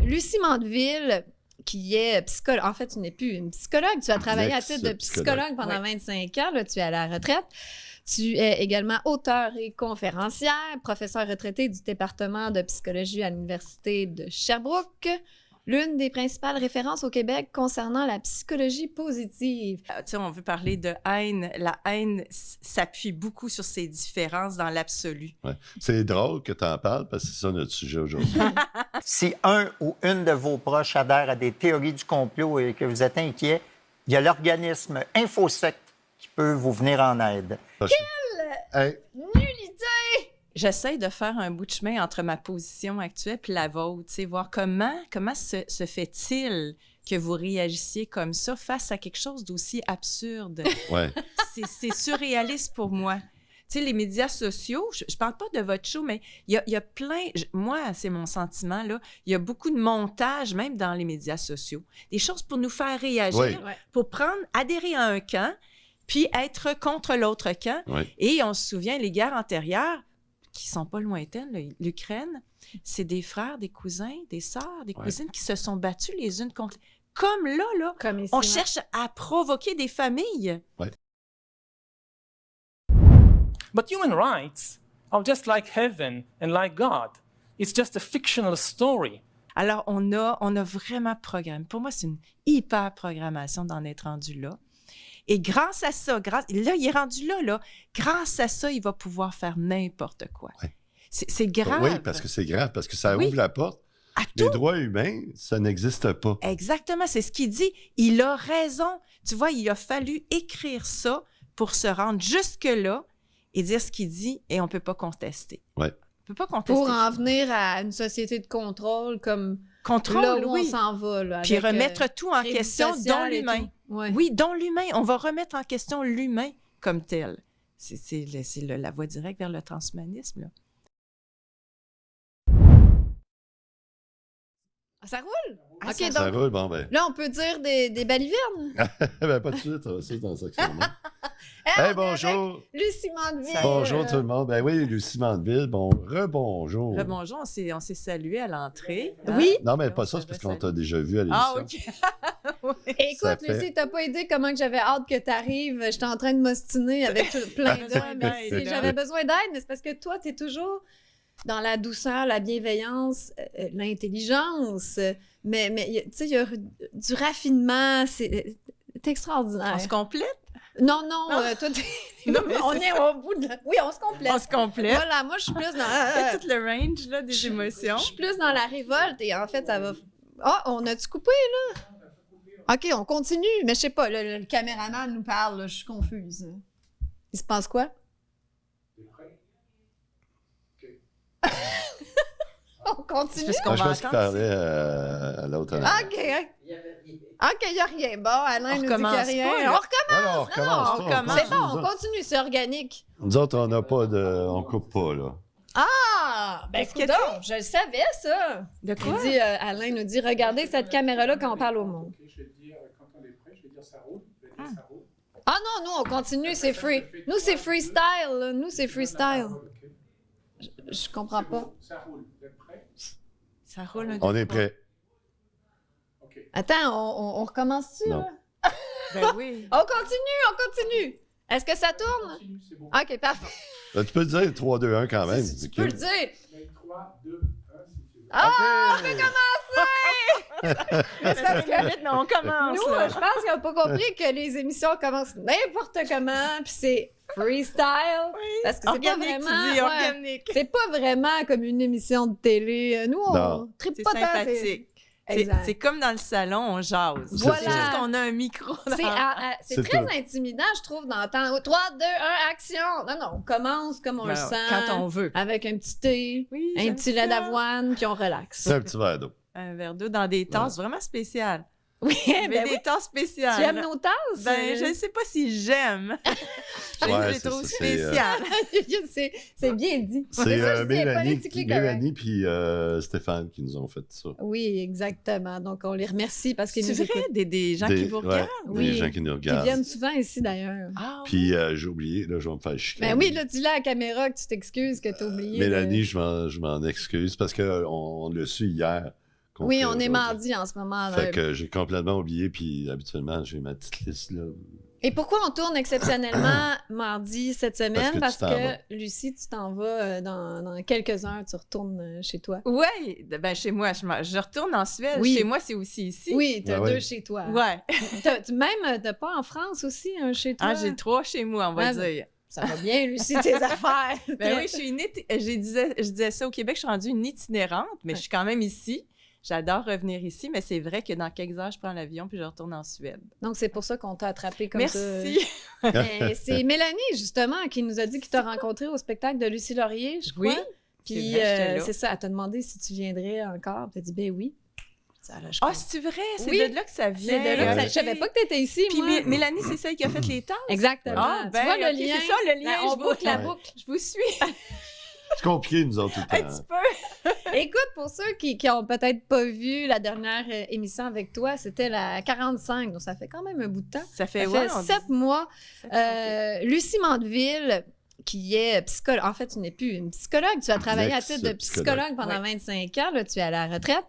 Lucie Mandeville, qui est psychologue. En fait, tu n'es plus une psychologue. Tu as travaillé à titre de psychologue pendant 25 ans. Là, tu es à la retraite. Tu es également auteure et conférencière, professeure retraitée du département de psychologie à l'Université de Sherbrooke. L'une des principales références au Québec concernant la psychologie positive. Tu sais, on veut parler de haine. La haine s'appuie beaucoup sur ces différences dans l'absolu. Ouais. C'est drôle que tu en parles parce que c'est ça notre sujet aujourd'hui. Si un ou une de vos proches adhère à des théories du complot et que vous êtes inquiet, il y a l'organisme InfoSec qui peut vous venir en aide. Quelle nullité! J'essaie de faire un bout de chemin entre ma position actuelle et la vôtre, tu sais, voir comment se fait-il que vous réagissiez comme ça face à quelque chose d'aussi absurde. Ouais. C'est surréaliste pour moi. Tu sais, les médias sociaux, je parle pas de votre show, mais il y a plein, moi, c'est mon sentiment, là, il y a beaucoup de montage, même dans les médias sociaux, des choses pour nous faire réagir, Oui. pour adhérer à un camp, puis être contre l'autre camp. Oui. Et on se souvient, les guerres antérieures, qui sont pas lointaines, l'Ukraine, c'est des frères, des cousins, des sœurs, des cousines qui se sont battus les unes contre... Comme là, Comme ici, on cherche à provoquer des familles. Ouais. But human rights are just like heaven and like God. It's just a fictional story. Alors, on a vraiment programmé. Pour moi, c'est une hyper programmation d'en être rendu là. Et grâce à ça, là, il est rendu là. Grâce à ça, il va pouvoir faire n'importe quoi. Ouais. C'est grave. Oui, parce que c'est grave, parce que ça ouvre la porte. À Les tout. droits humains, ça n'existe pas. Exactement, c'est ce qu'il dit. Il a raison. Tu vois, il a fallu écrire ça pour se rendre jusque-là et dire ce qu'il dit et on ne peut pas contester. Ouais. On peut pas contester. Pour en venir à une société de contrôle comme là où on s'en va. Là, puis avec, remettre tout en crédit question, dont social et l'humain. tout. Ouais. Oui, dont l'humain. On va remettre en question l'humain comme tel. C'est la voie directe vers le transhumanisme, là. Ah, ça roule? Ah, OK, Ça donc roule, bon, ben. là, on peut dire des balivernes. Ben, pas de suite, on va ça dans la section. Hey, Hey, bonjour! Lucie Mandeville. Bonjour tout le monde. Ben oui, Lucie Mandeville, rebonjour. Bonjour, on s'est salué à l'entrée. hein? Oui. Non, mais pas ça, c'est parce qu'on t'a déjà vu à l'émission. Ah, OK. Oui. Ça Écoute, fait- Lucie, t'as pas idée comment que j'avais hâte que t'arrives. J'étais en train de m'ostiner avec plein d'hommes. d'aide, ici. J'avais besoin d'aide, mais c'est parce que toi, t'es toujours dans la douceur, la bienveillance, l'intelligence. Mais tu sais, il y a du raffinement. C'est extraordinaire. On se complète? Non, toi, Non, mais on c'est est au bout de... Oui, on se complète. On se complète. Voilà, moi, je suis plus dans... Fait tout le range là, des émotions. Je suis plus dans la révolte et en fait, ça va... Ah, on a-tu coupé, là? OK, on continue. Mais je sais pas, le caméraman nous parle, là, je suis confuse. Il se passe quoi? On continue? C'est parce qu'on Ah, je va pense qu'il attendre. parlait à l'autre. OK. OK, il n'y a rien. Bon, Alain nous dit qu'il n'y a recommence rien. pas, là. On recommence. Alors, on recommence. on recommence. C'est bon, on continue, c'est organique. Nous autres, on n'a pas de... On coupe pas, là. Ah! Ben, Qu'est-ce que écoute donc, je le savais, ça. De Il quoi? dit, Alain nous dit, regardez cette caméra-là quand on parle au monde. Je vais dire, quand on est prêt, je vais dire ça roule. Je vais dire ça roule. Ah non, nous, on continue, c'est free. Nous, c'est freestyle. Là. Nous, c'est freestyle. Je comprends pas. Ça roule. Vous êtes prêts? Ça roule un On est prêt. OK. Attends, on recommence-tu, Non. là? Ben oui. On continue. Est-ce que ça tourne? Continue, c'est bon. OK, parfait. Là, tu peux dire 3, 2, 1 quand même. Tu peux le dire. Mais 3, 2, 1, si tu veux. Ah, OK. on peut commencer! C'est parce que vite, mais on commence. Nous, là. je pense qu'on n'a pas compris que les émissions commencent n'importe comment, puis c'est freestyle. Parce que c'est pas Organique, vraiment... tu dis, ouais, organique. c'est pas vraiment comme une émission de télé. Nous, on Non. tripe C'est pas tant. sympathique. Exact. C'est comme dans le salon, on jase. Voilà. C'est juste qu'on a un micro. C'est C'est très tout. intimidant, je trouve, d'entendre 3, 2, 1, action. Non, on commence comme on le sent. Quand on veut. Avec un petit thé, Oui, un j'aime petit ça. lait d'avoine, puis on relaxe. C'est un petit verre d'eau. Un verre d'eau dans des tasses vraiment spéciales. Oui, Mais ben des oui. tasses spéciales. Tu aimes nos tasses? Ben, je ne sais pas si j'aime. Je Ouais, les c'est trouve ça, c'est, spéciales. c'est bien dit. C'est Mais ça, je dis, Mélanie politically correct. puis Stéphane qui nous ont fait ça. Oui, exactement. Donc, on les remercie parce qu'ils C'est nous vrai, écoutent. des gens qui vous ouais, regardent? Oui. Des gens qui nous Ils regardent. viennent souvent ici, d'ailleurs. Ah, Puis j'ai oublié, là, je vais me faire chicaner. Ben oui, là, dis-le à la caméra que tu t'excuses, que tu as oublié. Mélanie, je m'en excuse parce qu'on l'a su hier Oui, fait on est aujourd'hui. mardi en ce moment. Fait que j'ai complètement oublié, puis habituellement, j'ai ma petite liste là. Et pourquoi on tourne exceptionnellement mardi cette semaine? Parce que tu t'en vas. Lucie, tu t'en vas dans quelques heures, tu retournes chez toi. Oui, ben chez moi, je retourne en Suède. Oui. Chez moi, c'est aussi ici. Oui, tu as Ouais, deux ouais. chez toi. Ouais. T'as pas en France aussi, un chez toi? Ah, j'ai 3 chez moi, on va Ah, dire. Ça va bien, Lucie, tes affaires. Ben oui, je disais ça au Québec, je suis rendue une itinérante, mais je suis quand même ici. J'adore revenir ici, mais c'est vrai que dans quelques heures, je prends l'avion puis je retourne en Suède. Donc, c'est pour ça qu'on t'a attrapé comme ça. Merci. C'est Mélanie, justement, qui nous a dit qu'il t'a rencontré au spectacle de Lucie Laurier, je crois. Oui. Puis, C'est vrai, j'étais là. c'est ça, elle t'a demandé si tu viendrais encore. Tu as dit, ben oui. Ça, là, je Ah, comprends. c'est vrai? C'est Oui. de là que ça C'est vient. de là que ça... Ok. Je savais pas que tu étais ici, Puis moi. Mélanie, c'est celle qui a fait les tasses? Exactement. Ah, Tu ben, vois le ok, lien? c'est ça, le lien. On je boucle la Ouais. boucle. Je vous suis C'est compliqué, nous autres, tout un le petit temps. peu. Écoute, pour ceux qui ont peut-être pas vu la dernière émission avec toi, c'était la 45, donc ça fait quand même un bout de temps. Ça fait, Ça ouais, fait 7 mois. sept Lucie Mandeville, qui est psychologue. En fait, tu n'es plus une psychologue. Tu as travaillé à titre de psychologue pendant 25 ans. Là, tu es à la retraite.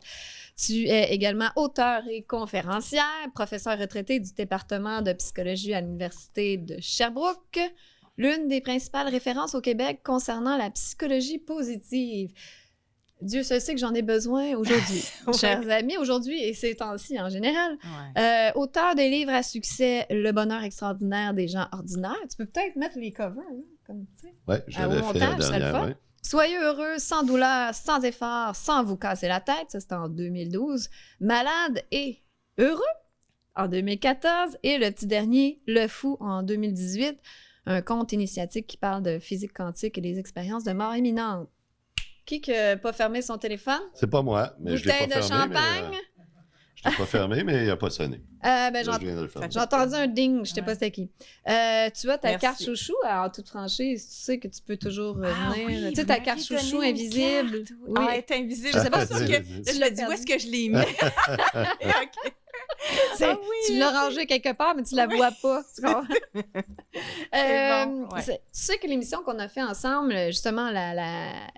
Tu es également auteure et conférencière, professeure retraitée du département de psychologie à l'Université de Sherbrooke. L'une des principales références au Québec concernant la psychologie positive. Dieu seul sait que j'en ai besoin aujourd'hui, Ouais. chers amis, aujourd'hui et ces temps-ci en général. Ouais. Auteur des livres à succès Le bonheur extraordinaire des gens ordinaires. Tu peux peut-être mettre les covers, hein, comme tu sais. Ouais, je Au l'ai fait montage, la ça le dernière, fait. ouais. Soyez heureux, sans douleur, sans effort, sans vous casser la tête. Ça, c'était en 2012. Malade et heureux en 2014. Et le petit dernier, Le fou en 2018. Un conte initiatique qui parle de physique quantique et des expériences de mort imminente. Qui n'a pas fermé son téléphone? C'est pas moi, mais je l'ai Bouteille pas de fermé. champagne? Je l'ai pas fermé, mais il n'a pas sonné. Ben, Là, je viens de le fermer. j'ai entendu un ding, je sais Ouais. pas c'était qui. Tu as ta Merci. carte chouchou, en toute franchise, tu sais que tu peux toujours venir. oui, tu sais, vous ta m'avez carte chouchou donné une invisible. carte. Oui. Ah, elle est invisible. Je sais pas sûr que... Vas-y. Là, je Tu me l'as dis, où est-ce perdu. que je l'ai mis? OK. C'est- Ah oui, tu l'as ok. rangée quelque part, mais tu la vois pas. Tu comprends? bon, ouais. Tu sais que l'émission qu'on a fait ensemble, justement,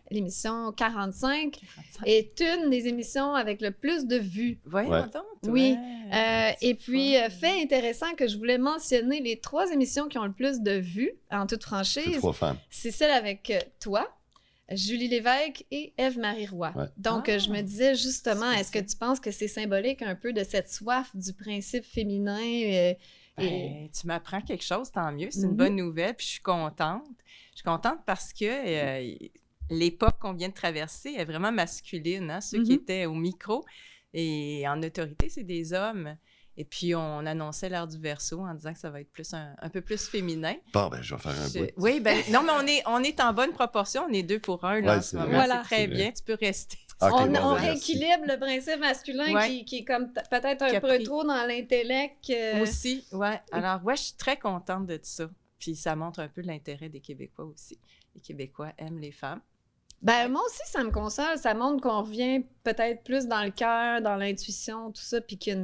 l'émission 45, est une des émissions avec le plus de vues. Voyons Ouais. donc. Oui. ouais. Et puis, fait intéressant que je voulais mentionner les 3 émissions qui ont le plus de vues, en toute C'est franchise. 3 femmes. C'est celle avec toi, Julie Lévesque et Ève-Marie Roy. Ouais. Donc, Ah, je me disais justement, c'est est-ce que ça. tu penses que c'est symbolique un peu de cette soif du principe féminin? Et... Ben, tu m'apprends quelque chose, tant mieux. C'est Mhm. une bonne nouvelle, puis je suis contente. Je suis contente parce que l'époque qu'on vient de traverser est vraiment masculine. Hein? Ceux qui Mhm. étaient au micro et en autorité, c'est des hommes. Et puis, on annonçait l'heure du Verseau en disant que ça va être plus un peu plus féminin. Bon, ben, je vais faire un bout. Oui, ben non, mais on est en bonne proportion. On est 2 pour 1 là, Ouais, en ce c'est moment. vrai. Voilà. C'est très C'est bien. vrai. Tu peux rester. Ok, on bon, ben, merci. rééquilibre le principe masculin Ouais. qui est comme peut-être Qui un a peu pris. trop dans l'intellect. Aussi, ouais. Alors, ouais, je suis très contente de ça. Puis ça montre un peu l'intérêt des Québécois aussi. Les Québécois aiment les femmes. Ben, moi aussi, ça me console. Ça montre qu'on revient peut-être plus dans le cœur, dans l'intuition, tout ça, puis qu'il y a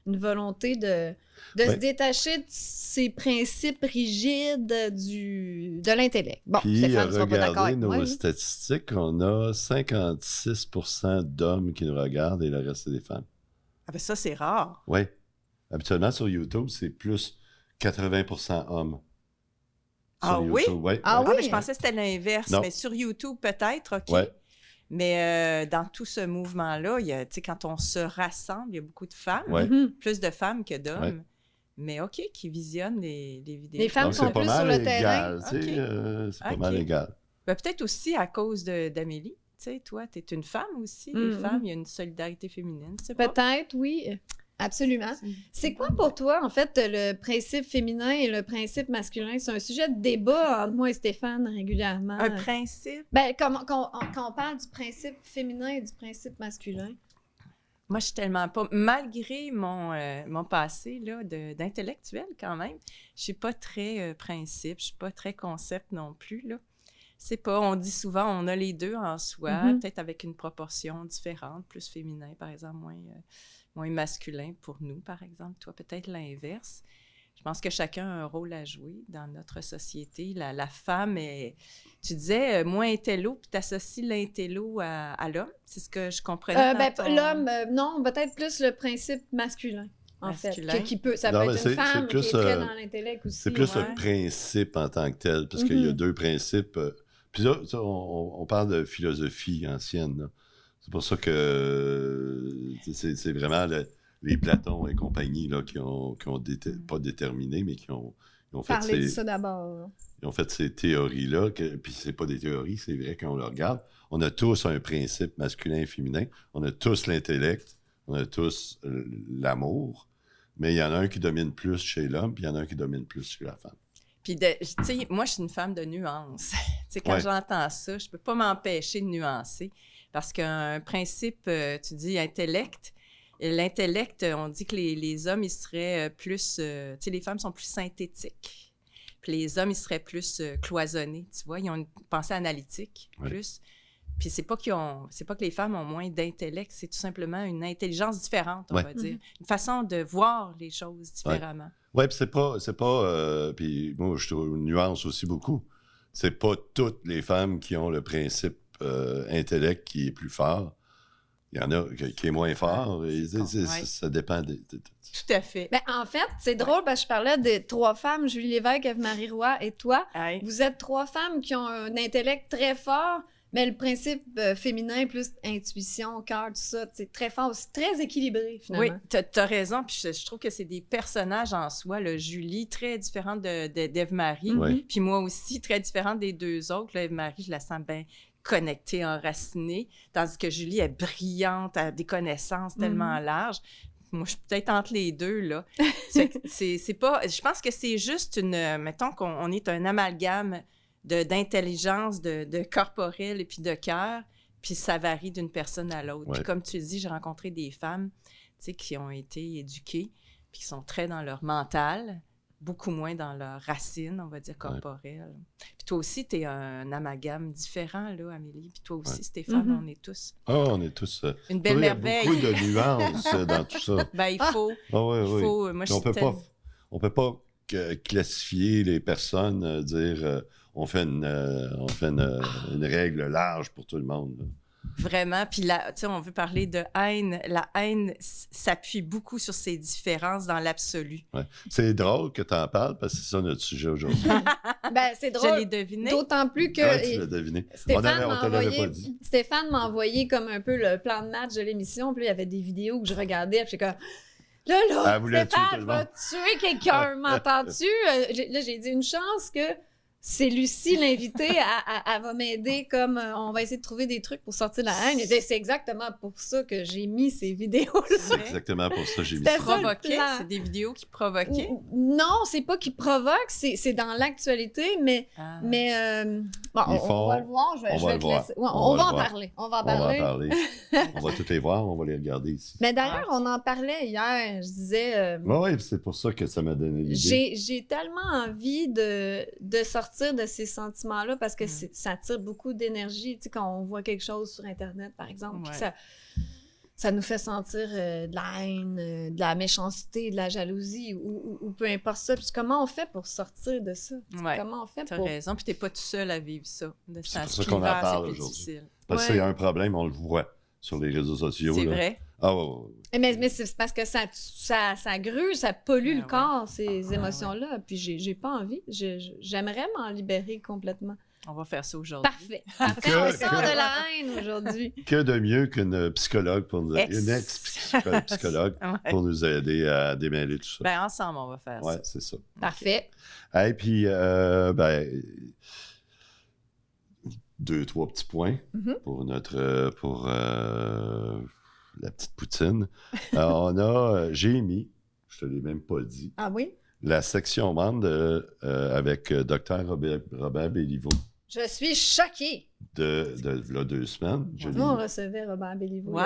une volonté de se Ouais. détacher de ces principes rigides de l'intellect. Bon, Puis, Stéphane, tu seras pas d'accord regardez avec moi. nos là. statistiques, on a 56% d'hommes qui nous regardent et le reste, c'est des femmes. Ah ben ça, c'est rare. Oui. Habituellement, sur YouTube, c'est plus 80% hommes. Ah Sur oui? YouTube, ouais, Ah ouais. Ah, oui? mais je pensais que c'était l'inverse. Non. Mais sur YouTube, peut-être, OK. Ouais. Mais dans tout ce mouvement-là, il y a, tu sais, quand on se rassemble, il y a beaucoup de femmes. Ouais. Mhm. Plus de femmes que d'hommes. Ouais. Mais OK, qui visionnent les vidéos. Les femmes Donc, sont c'est pas plus mal sur le égal, terrain. tu sais, Ok. c'est pas Ok. mal égal. Ben, peut-être aussi à cause d'Amélie. Tu sais, toi, tu es une femme aussi. Les Mhm. femmes, il y a une solidarité féminine. Tu sais pas? Peut-être, oui. Absolument. C'est quoi pour toi, en fait, le principe féminin et le principe masculin? C'est un sujet de débat entre moi et Stéphane régulièrement. Un principe? Ben, quand on parle du principe féminin et du principe masculin. Moi, je suis tellement pas... Malgré mon passé là, d'intellectuel, quand même, je suis pas très principe, je suis pas très concept non plus, là. C'est pas... On dit souvent, on a les deux en soi, Mhm. peut-être avec une proportion différente, plus féminin, par exemple, moins masculin pour nous, par exemple. Toi, peut-être l'inverse. pense que chacun a un rôle à jouer dans notre société. La femme est, tu disais, moins intello, puis tu associes l'intello à l'homme. C'est ce que je comprenais. L'homme, non, peut-être plus le principe masculin. En fait, qui peut, ça Non, peut mais être une femme plus, qui est très dans l'intellect aussi. C'est plus le principe en tant que tel, parce qu'il y a deux principes. Puis là, on parle de philosophie ancienne. Là. C'est pour ça que c'est vraiment les Platons et compagnie là, qui ont pas déterminé, mais qui ont fait parler de ça d'abord. Ils ont fait ces théories-là, puis c'est pas des théories, c'est vrai quand on le regarde. On a tous un principe masculin et féminin. On a tous l'intellect. On a tous l'amour. Mais il y en a un qui domine plus chez l'homme, puis il y en a un qui domine plus chez la femme. Puis, tu sais, moi, je suis une femme de nuance. Tu sais, quand j'entends ça, je peux pas m'empêcher de nuancer. Parce qu'un principe, tu dis intellect. L'intellect, on dit que les hommes, ils seraient plus... tu sais, les femmes sont plus synthétiques. Puis les hommes, ils seraient plus cloisonnés, tu vois. Ils ont une pensée analytique, plus. Puis c'est pas que les femmes ont moins d'intellect, c'est tout simplement une intelligence différente, on va dire. Une façon de voir les choses différemment. Oui, puis c'est pas puis moi, je trouve une nuance aussi beaucoup. C'est pas toutes les femmes qui ont le principe intellect qui est plus fort. Il y en a qui est moins fort. Ça dépend Tout à fait. Ben, en fait, c'est drôle parce que je parlais de 3 femmes, Julie Lévesque, Eve-Marie Roy et toi. Vous êtes 3 femmes qui ont un intellect très fort, mais le principe féminin, plus intuition, cœur, tout ça, c'est très fort aussi, très équilibré, finalement. Oui, t'as raison. Puis je trouve que c'est des personnages en soi. Là, Julie, très différente d'Eve-Marie. Puis moi aussi, très différente des 2 autres. Eve-Marie, je la sens bien connectée, enracinée. Tandis que Julie est brillante, a des connaissances tellement larges. Moi, je suis peut-être entre les deux, là. C'est pas... Je pense que c'est juste une... Mettons qu'on est un amalgame d'intelligence, de corporel et puis de cœur, puis ça varie d'une personne à l'autre. Puis comme tu dis, j'ai rencontré des femmes, tu sais, qui ont été éduquées, puis qui sont très dans leur mental, beaucoup moins dans leur racine, on va dire, corporelle. Puis toi aussi, tu es un amalgame différent, là, Amélie. Puis toi aussi, Stéphane, on est tous... on est tous... une belle merveille. Il y a beaucoup de nuances dans tout ça. Ben, il faut... Moi, on peut pas classifier les personnes, dire... on fait une règle large pour tout le monde. Là. Vraiment. Puis là, tu sais, on veut parler de haine. La haine s'appuie beaucoup sur ces différences dans l'absolu. Ouais. C'est drôle que tu en parles parce que c'est ça notre sujet aujourd'hui. Ben, c'est drôle. Je l'ai deviné. D'autant plus que... Ouais, tu l'as deviné. On te l'avait pas dit. Stéphane m'a envoyé comme un peu le plan de match de l'émission. Puis là, il y avait des vidéos que je regardais. Puis j'étais comme... Là, Stéphane va tuer quelqu'un, m'entends-tu? Là, j'ai dit une chance que... C'est Lucie, l'invitée, elle va m'aider comme on va essayer de trouver des trucs pour sortir de la haine. C'est exactement pour ça que j'ai mis ces vidéos-là. C'est exactement pour ça que j'ai mis ça. C'est des vidéos qui provoquaient? Non, c'est pas qui provoquent, c'est dans l'actualité, mais on va le voir. On va en parler. On va toutes les voir, on va les regarder ici. Mais d'ailleurs, on en parlait hier. Je disais... Oui, c'est pour ça que ça m'a donné l'idée. J'ai tellement envie de sortir de ces sentiments-là parce que ça tire beaucoup d'énergie. Tu sais, quand on voit quelque chose sur Internet, par exemple, ça nous fait sentir de la haine, de la méchanceté, de la jalousie ou peu importe ça. Puis comment on fait pour sortir de ça? Comment on fait T'as raison, puis t'es pas tout seul à vivre ça. C'est pour ça qu'on en parle aujourd'hui. Parce qu'il y a un problème, on le voit sur les réseaux sociaux. C'est vrai. Mais c'est parce que ça gruge, ça pollue le corps, ces émotions-là. Puis j'ai pas envie. J'aimerais m'en libérer complètement. On va faire ça aujourd'hui. Parfait. On sort de la haine aujourd'hui. Que de mieux qu'une psychologue, une ex-psychologue pour nous aider à démêler tout ça. Ben, ensemble, on va faire ça. Oui, c'est ça. Parfait. Et puis, 2-3 petits points pour la petite poutine. J'ai mis, je te l'ai même pas dit. Ah oui? La section membre avec Dr. Robert Béliveau. Je suis choquée. De 2 semaines. Nous, on recevait Robert Béliveau. Oui.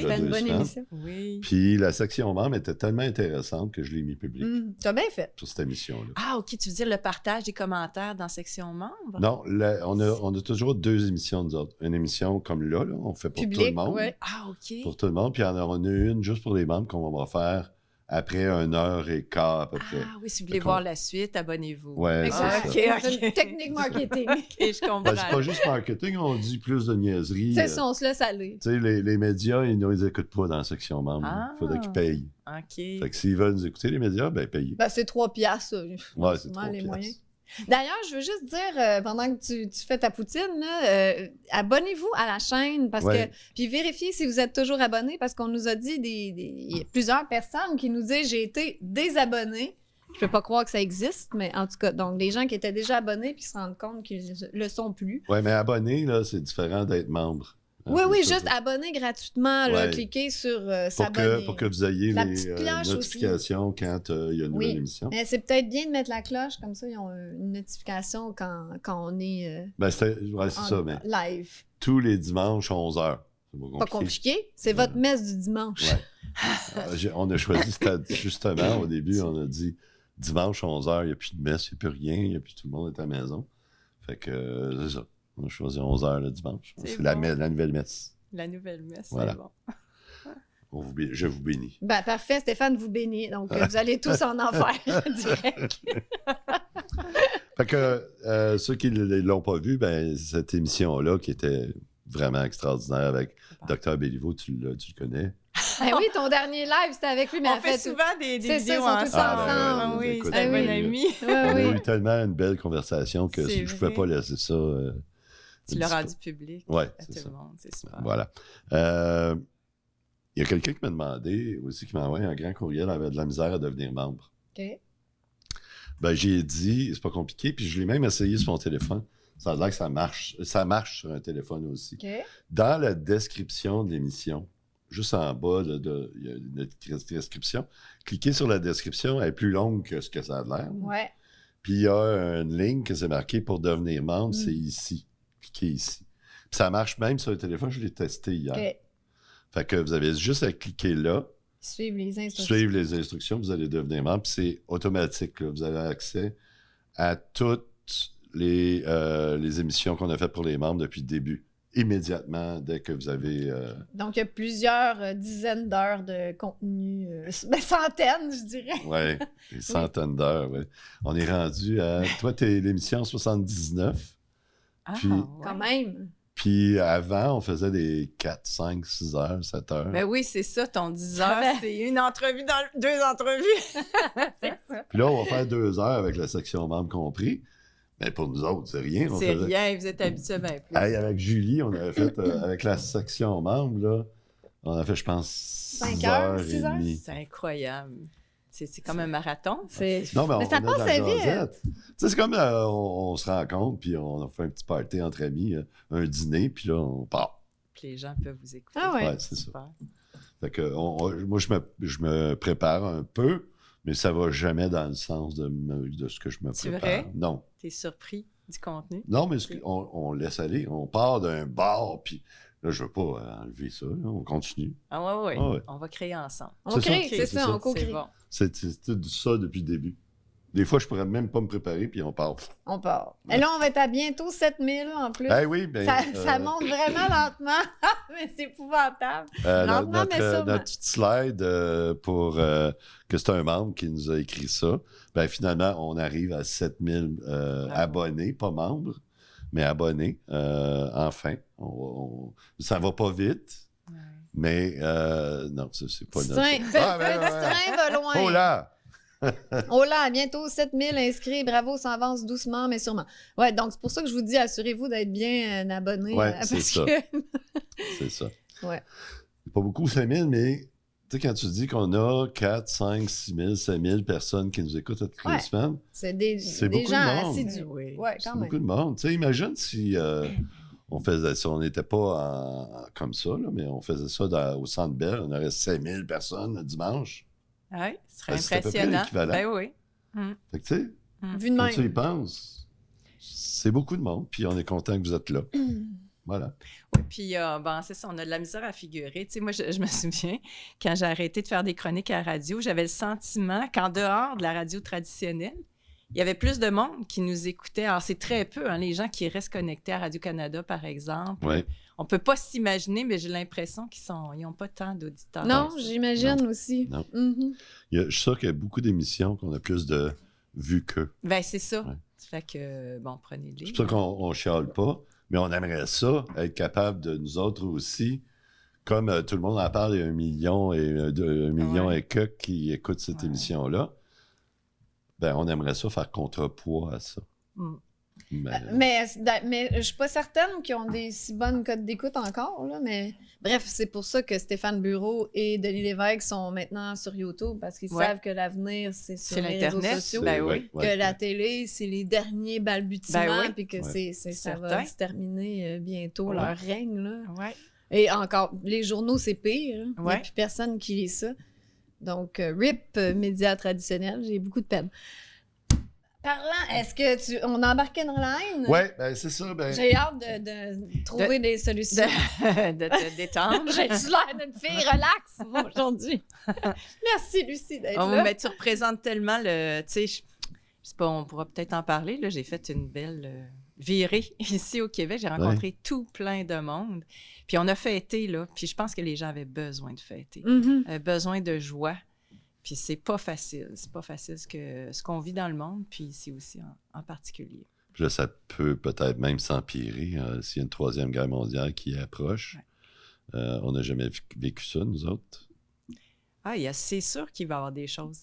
C'était une bonne émission. Oui. Puis la section membre était tellement intéressante que je l'ai mis public. Tu as bien fait. Sur cette émission-là. Ah, OK. Tu veux dire le partage des commentaires dans section membre? Non, on a toujours 2 émissions, nous autres. Une émission comme là on fait pour public, tout le monde. Ouais. Ah, OK. Pour tout le monde. Puis on a une juste pour les membres qu'on va faire après 1h15 à peu près. Ah oui, si vous voulez voir la suite, abonnez-vous. Ouais, Exact. c'est ça. OK. C'est une technique marketing. OK, je comprends. Ben, c'est pas juste marketing, on dit plus de niaiseries. C'est ça, on se laisse aller. Tu sais, les médias, ils ne les écoutent pas dans la section membres. Ah. Il faudrait qu'ils payent. OK. Fait que s'ils veulent nous écouter, les médias, ben payez. Ben, c'est 3 piastres, ça. Ouais, c'est Souvent, 3 les piastres. moyens. D'ailleurs, je veux juste dire, pendant que tu fais ta poutine, là, abonnez-vous à la chaîne parce Ouais. que puis vérifiez si vous êtes toujours abonné parce qu'on nous a dit il y a plusieurs personnes qui nous disent j'ai été désabonné. Je peux pas croire que ça existe, mais en tout cas, donc des gens qui étaient déjà abonnés puis qui se rendent compte qu'ils le sont plus. Ouais, mais abonné, là, c'est différent d'être membre. Hein, Oui, c'est ça, juste ça. abonner gratuitement, là, Ouais. cliquer sur Pour s'abonner. que vous ayez La les petite cloche notifications quand il y a une nouvelle Oui. émission. Mais c'est peut-être bien de mettre la cloche, comme ça, ils ont une notification quand on est Ben, c'est ça, mais live. tous les dimanches, 11h. C'est pas compliqué. Pas compliqué. C'est votre messe du dimanche. Ouais. On a choisi, justement, au début, on a dit dimanche, 11h, il n'y a plus de messe, il n'y a plus rien, tout le monde est à la maison. Fait que c'est ça. On a choisi 11h le dimanche. C'est bon. la nouvelle messe. La nouvelle messe, Voilà. c'est bon. Je vous bénis. Ben, parfait, Stéphane vous bénit. Donc, vous allez tous en enfer, direct. Fait que ceux qui ne l'ont pas vu, ben, cette émission-là qui était vraiment extraordinaire avec Dr. Béliveau, tu le connais. Ben oui, ton dernier live, c'était avec lui, mais On en fait fait, souvent des C'est ça, vidéos ils sont tous ensemble. ensemble. Ah oui, Écoute, c'est un oui. bon ami. On a oui. eu tellement une belle conversation que C'est je ne pouvais vrai. pas laisser ça. Tu l'as rendu public Ouais, à c'est tout ça. le monde, c'est super. Voilà. Il y a quelqu'un qui m'a demandé aussi, qui m'a envoyé un grand courriel, avait de la misère à devenir membre. OK. Ben, j'ai dit, c'est pas compliqué, puis je l'ai même essayé sur mon téléphone. Ça a l'air que ça marche. Ça marche sur un téléphone aussi. OK. Dans la description de l'émission, juste en bas, il y a une description. Cliquez sur la description, elle est plus longue que ce que ça a l'air. Ouais. Puis il y a une ligne que c'est marqué pour devenir membre, c'est ici. Cliquez ici. Puis ça marche même sur le téléphone, je l'ai testé hier. OK. Fait que vous avez juste à cliquer là, Suivre les instructions. suivre les instructions, vous allez devenir membre, puis c'est automatique. Là. Vous avez accès à toutes les émissions qu'on a faites pour les membres depuis le début, immédiatement, dès que vous avez... Donc, il y a plusieurs dizaines d'heures de contenu, ben, centaines, je dirais. Ouais, des centaines d'heures. Ouais. On est rendu à... Toi, t'es l'émission 79, Ah, Puis- ouais. Quand même. puis avant, on faisait des 4, 5, 6 heures, 7 heures. Ben oui, c'est ça, ton 10 Ça heures, fait- c'est une entrevue dans deux entrevues. C'est ça. Puis là, on va faire 2 heures avec la section membre compris. Mais pour nous autres, c'est rien. On C'est faisait- rien, vous êtes habitués bien plus. Hey, avec Julie, on avait fait, avec la section membre, là, on a fait, je pense, 5 6 heures, heures 6 et heures? demie. C'est incroyable. C'est comme un marathon. C'est... Non, Mais ça on a de la passait vite. jasette. Tu sais, c'est comme on se rencontre, puis on fait un petit party entre amis, un dîner, puis là, on part. Puis les gens peuvent vous écouter. Ah ouais. Ouais, c'est ça. Super. Fait que moi, je me prépare un peu, mais ça va jamais dans le sens de ce que je me C'est prépare. vrai? Non. T'es surpris du contenu? Non, mais on laisse aller. On part d'un bar, puis là, je veux pas enlever ça. Là, on continue. Ah ouais, ouais. Ah ouais. On va créer ensemble. On C'est crée, ça, c'est c'est ça, ça. on C'est co-crée. bon. C'est tout ça depuis le début. Des fois, je pourrais même pas me préparer, puis on part. On part. Et là, on va être à bientôt 7000 en plus. Ben oui, ben, Ça monte vraiment lentement, mais c'est épouvantable. lentement, mais sûrement. notre petite slide pour que c'est un membre qui nous a écrit ça. Ben finalement, on arrive à 7000 abonnés, pas membres, mais abonnés. Enfin, ça va pas vite, Ouais. mais non, c'est pas Petit notre... train, Ah, ben, petit train va loin. Oh là! Oh là, bientôt 7000 inscrits. Bravo, ça avance doucement, mais sûrement. Ouais, donc c'est pour ça que je vous dis, assurez-vous d'être bien abonné. Ouais, parce c'est ça. que... C'est ça. Ouais. C'est pas beaucoup, 5000, mais tu sais, quand tu dis qu'on a 4, 5, 6 000, 5 000 personnes qui nous écoutent toutes les Ouais. semaines, C'est des C'est beaucoup gens de monde. assidus. Oui. Ouais, c'est quand même. beaucoup de monde. Tu sais, imagine si on faisait ça, on n'était pas comme ça, là, mais on faisait ça au Centre Bell, on aurait 5 000 personnes le dimanche. Oui, ce serait Ben, c'est à peu près impressionnant. l'équivalent. Ben oui. Fait que tu sais, Vu de quand tu y même. penses, c'est beaucoup de monde, puis on est content que vous êtes là. Voilà. Oui, puis bon, c'est ça, on a de la misère à figurer. Tu sais, moi, je me souviens, quand j'ai arrêté de faire des chroniques à la radio, j'avais le sentiment qu'en dehors de la radio traditionnelle, il y avait plus de monde qui nous écoutait. Alors, c'est très peu, hein, les gens qui restent connectés à Radio-Canada, par exemple. Ouais. On peut pas s'imaginer, mais j'ai l'impression qu'ils n'ont pas tant d'auditeurs. Non, j'imagine aussi. Non. Mhm. Je suis sûr qu'il y a beaucoup d'émissions qu'on a plus de vues qu'eux. Ben c'est ça. Ouais. Ça fait que, bon, prenez-les. C'est pour ça qu'on ne chiale pas, mais on aimerait ça, être capable de nous autres aussi, comme tout le monde en parle, il y a 1 million et 1 million et quelques qui écoutent cette émission-là, ben on aimerait ça faire contrepoids à ça. Mais je suis pas certaine qu'ils ont des si bonnes cotes d'écoute encore, là, mais bref, c'est pour ça que Stéphane Bureau et Denis Lévesque sont maintenant sur YouTube, parce qu'ils savent que l'avenir, c'est sur les réseaux sociaux, que la télé, c'est les derniers balbutiements, puis que ça va se terminer bientôt, leur règne, là. Ouais. Et encore, les journaux, c'est pire, là. Il n'y a Ouais. plus personne qui lit ça. Donc, RIP, médias traditionnels, j'ai beaucoup de peine. Parlant, est-ce que on embarquait dans la haine? Oui, ben c'est ça. Ben... J'ai hâte de trouver des solutions. De te détendre. J'ai-tu l'air d'une fille relax aujourd'hui? Merci, Lucie, d'être Oh, là. mais tu représentes tellement le... Tu sais, je sais pas, on pourra peut-être en parler. Là, j'ai fait une belle virée ici au Québec. J'ai rencontré tout plein de monde. Puis on a fêté, là. Puis je pense que les gens avaient besoin de fêter. Besoin de joie. Puis c'est pas facile. C'est pas facile ce qu'on vit dans le monde, puis ici aussi en particulier. Puis là, ça peut peut-être même s'empirer s'il y a une 3e guerre mondiale qui approche. Ouais. On n'a jamais vécu ça, nous autres. C'est sûr qu'il va y avoir des choses.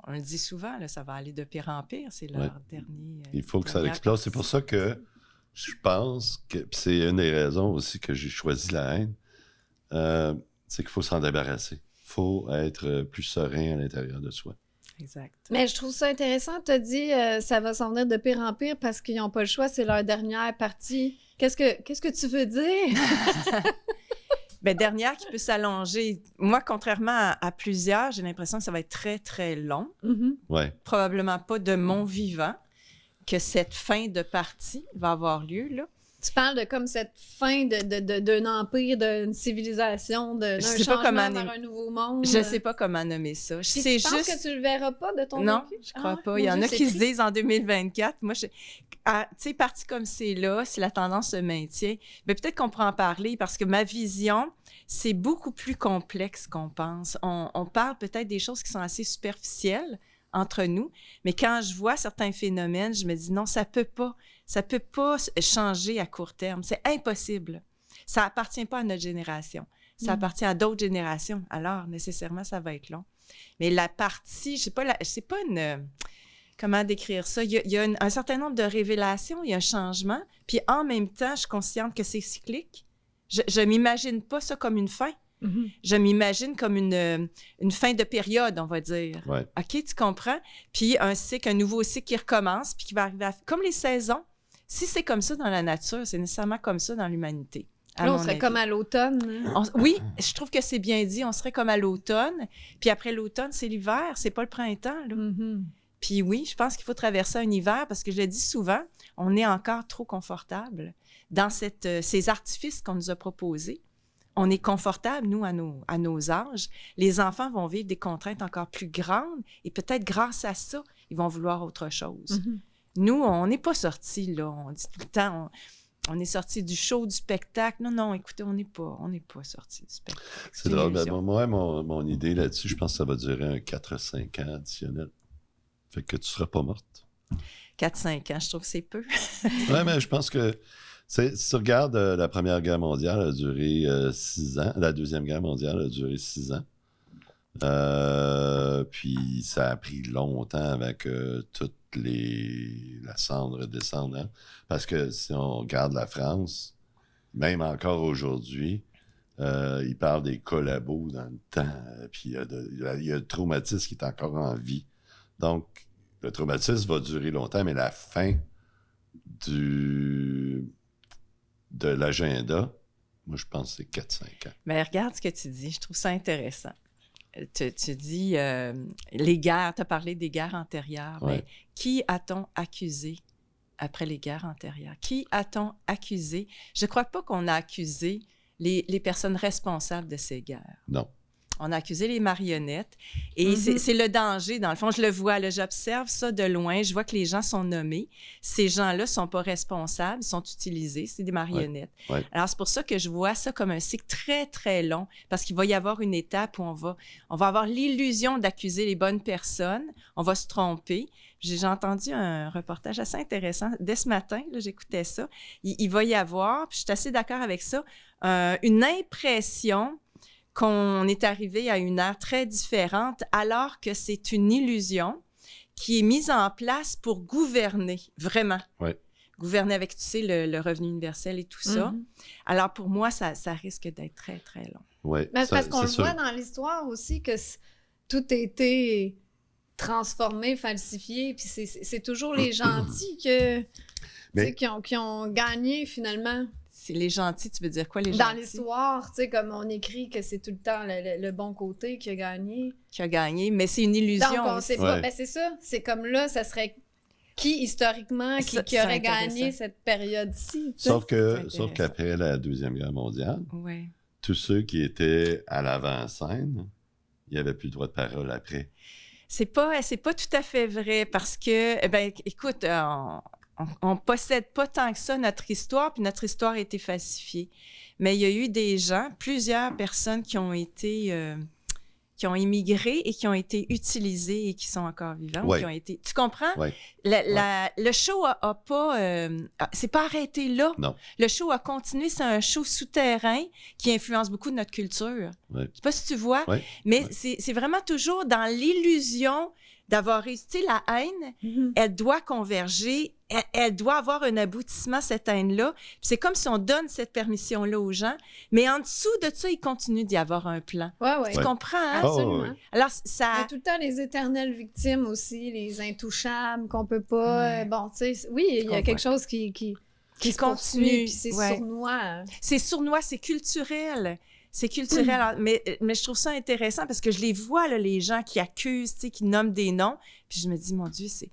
On le dit souvent, là, ça va aller de pire en pire. C'est leur dernier... Il faut que ça explose. C'est pour ça que je pense que... c'est une des raisons aussi que j'ai choisi la haine. C'est qu'il faut s'en débarrasser. Il faut être plus serein à l'intérieur de soi. Exact. Mais je trouve ça intéressant. Tu as dit ça va s'en venir de pire en pire parce qu'ils n'ont pas le choix, c'est leur dernière partie. Qu'est-ce que tu veux dire? Bien, dernière qui peut s'allonger. Moi, contrairement à plusieurs, j'ai l'impression que ça va être très, très long. Ouais. Probablement pas de mon vivant que cette fin de partie va avoir lieu, là. Tu parles de comme cette fin d'un empire, d'une civilisation, d'un changement vers un nouveau monde. Je ne sais pas comment nommer ça. Tu penses que tu le verras pas de ton Non, vécu? je crois pas. Il y en a qui se disent en 2024. Moi, tu sais, parti comme c'est là, si la tendance se maintient, mais peut-être qu'on pourra en parler parce que ma vision, c'est beaucoup plus complexe qu'on pense. On parle peut-être des choses qui sont assez superficielles entre nous, mais quand je vois certains phénomènes, je me dis non, ça peut pas changer à court terme. C'est impossible. Ça appartient pas à notre génération. Ça appartient à d'autres générations. Alors, nécessairement, ça va être long. Mais la partie, c'est pas une... Comment décrire ça? Il y a un certain nombre de révélations, il y a un changement, puis en même temps, je suis consciente que c'est cyclique. Je m'imagine pas ça comme une fin. Je m'imagine comme une fin de période, on va dire. Ouais. OK, tu comprends? Puis un nouveau cycle qui recommence, puis qui va arriver comme les saisons. Si c'est comme ça dans la nature, c'est nécessairement comme ça dans l'humanité. Là, on serait comme à l'automne. Oui, je trouve que c'est bien dit. On serait comme à l'automne. Puis après l'automne, c'est l'hiver. C'est pas le printemps, là. Puis oui, je pense qu'il faut traverser un hiver parce que je le dis souvent, on est encore trop confortable dans ces artifices qu'on nous a proposés. On est confortable, nous, à nos âges. Les enfants vont vivre des contraintes encore plus grandes et peut-être grâce à ça, ils vont vouloir autre chose. Nous, on n'est pas sortis, là. On dit tout le temps, on est sortis du show, du spectacle. Non, écoutez, on n'est pas sortis du spectacle. C'est drôle. Moi, mon idée là-dessus, je pense que ça va durer un 4-5 ans additionnel. Fait que tu ne seras pas morte. 4-5 ans, je trouve que c'est peu. Oui, mais je pense que si tu regardes, la Première Guerre mondiale a duré 6 ans. La Deuxième Guerre mondiale a duré 6 ans. Puis ça a pris longtemps avant que toute la cendre descende. Hein? Parce que si on regarde la France, même encore aujourd'hui, ils parlent des collabos dans le temps. Puis il y a le traumatisme qui est encore en vie. Donc, le traumatisme va durer longtemps, mais la fin de l'agenda, moi, je pense que c'est 4-5 ans. Mais regarde ce que tu dis. Je trouve ça intéressant. Tu dis les guerres, tu as parlé des guerres antérieures. Ouais. Mais qui a-t-on accusé après les guerres antérieures? Qui a-t-on accusé? Je ne crois pas qu'on a accusé les personnes responsables de ces guerres. Non. On a accusé les marionnettes. Et c'est le danger, dans le fond. Je le vois, là, j'observe ça de loin. Je vois que les gens sont nommés. Ces gens-là ne sont pas responsables, ils sont utilisés. C'est des marionnettes. Ouais. Alors, c'est pour ça que je vois ça comme un cycle très, très long, parce qu'il va y avoir une étape où on va avoir l'illusion d'accuser les bonnes personnes. On va se tromper. J'ai entendu un reportage assez intéressant. Dès ce matin, là, j'écoutais ça. Il va y avoir, puis je suis assez d'accord avec ça, une impression qu'on est arrivé à une ère très différente, alors que c'est une illusion qui est mise en place pour gouverner, vraiment. Ouais. Gouverner avec, tu sais, le revenu universel et tout ça. Alors, pour moi, ça risque d'être très, très long. Ouais, Mais c'est parce qu'on le sûr. voit dans l'histoire aussi que tout a été transformé, falsifié, puis c'est toujours les gentils qui ont gagné finalement. C'est les gentils, tu veux dire quoi, les gentils? Dans l'histoire, tu sais, comme on écrit que c'est tout le temps le bon côté qui a gagné. Qui a gagné, mais c'est une illusion. Donc, on sait pas. Ouais. Ben, c'est ça. C'est comme là, ça serait qui, historiquement, qui C'est aurait intéressant. gagné cette période-ci, tu sais. Sauf intéressant. qu'après la Deuxième Guerre mondiale, Ouais. tous ceux qui étaient à l'avant-scène, il n'y avait plus le droit de parole après. C'est pas tout à fait vrai parce que, écoute, on possède pas tant que ça notre histoire, puis notre histoire a été falsifiée. Mais il y a eu des gens, plusieurs personnes qui ont été, qui ont immigré et qui ont été utilisés et qui sont encore vivants. Ouais. Qui ont été, tu comprends? Ouais. Le show a pas, c'est pas arrêté là. Non. Le show a continué. C'est un show souterrain qui influence beaucoup de notre culture. Ouais. Je sais pas si tu vois, Ouais. mais Ouais. c'est vraiment toujours dans l'illusion d'avoir réussi. Tu sais, la haine, elle doit converger, elle doit avoir un aboutissement, cette haine-là. Puis c'est comme si on donne cette permission-là aux gens, mais en dessous de ça, il continue d'y avoir un plan. Ouais. Tu comprends, hein? Absolument. ouais. Alors, Il y ça... a tout le temps les éternelles victimes aussi, les intouchables qu'on peut pas. Ouais. Bon, tu sais, oui, il y a quelque chose qui se continue, poursuit, puis c'est ouais. sournois. C'est sournois, c'est culturel. C'est culturel. Alors, mais je trouve ça intéressant parce que je les vois, là, les gens qui accusent, tu sais, qui nomment des noms. Puis je me dis, mon Dieu, c'est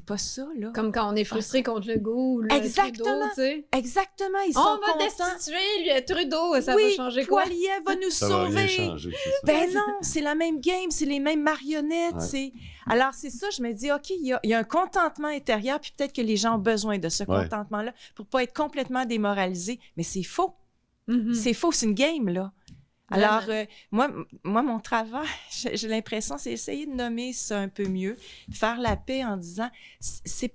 pas ça, là. Comme quand on est frustré contre le goût ou le Exactement. Trudeau, tu sais. Exactement, ils sont On va contents. destituer lui, Trudeau, ça oui, va changer quoi? Poilievre va nous Ça va rien sauver. changer, c'est ça. Ben non, c'est la même game, c'est les mêmes marionnettes. Ouais. Alors, c'est ça, je me dis, OK, il y a un contentement intérieur, puis peut-être que les gens ont besoin de ce Ouais. contentement-là pour pas être complètement démoralisés. Mais c'est faux. Mhm. C'est faux, c'est une game, là. Vraiment. Alors, moi, mon travail, j'ai l'impression, c'est essayer de nommer ça un peu mieux, faire la paix en disant, c'est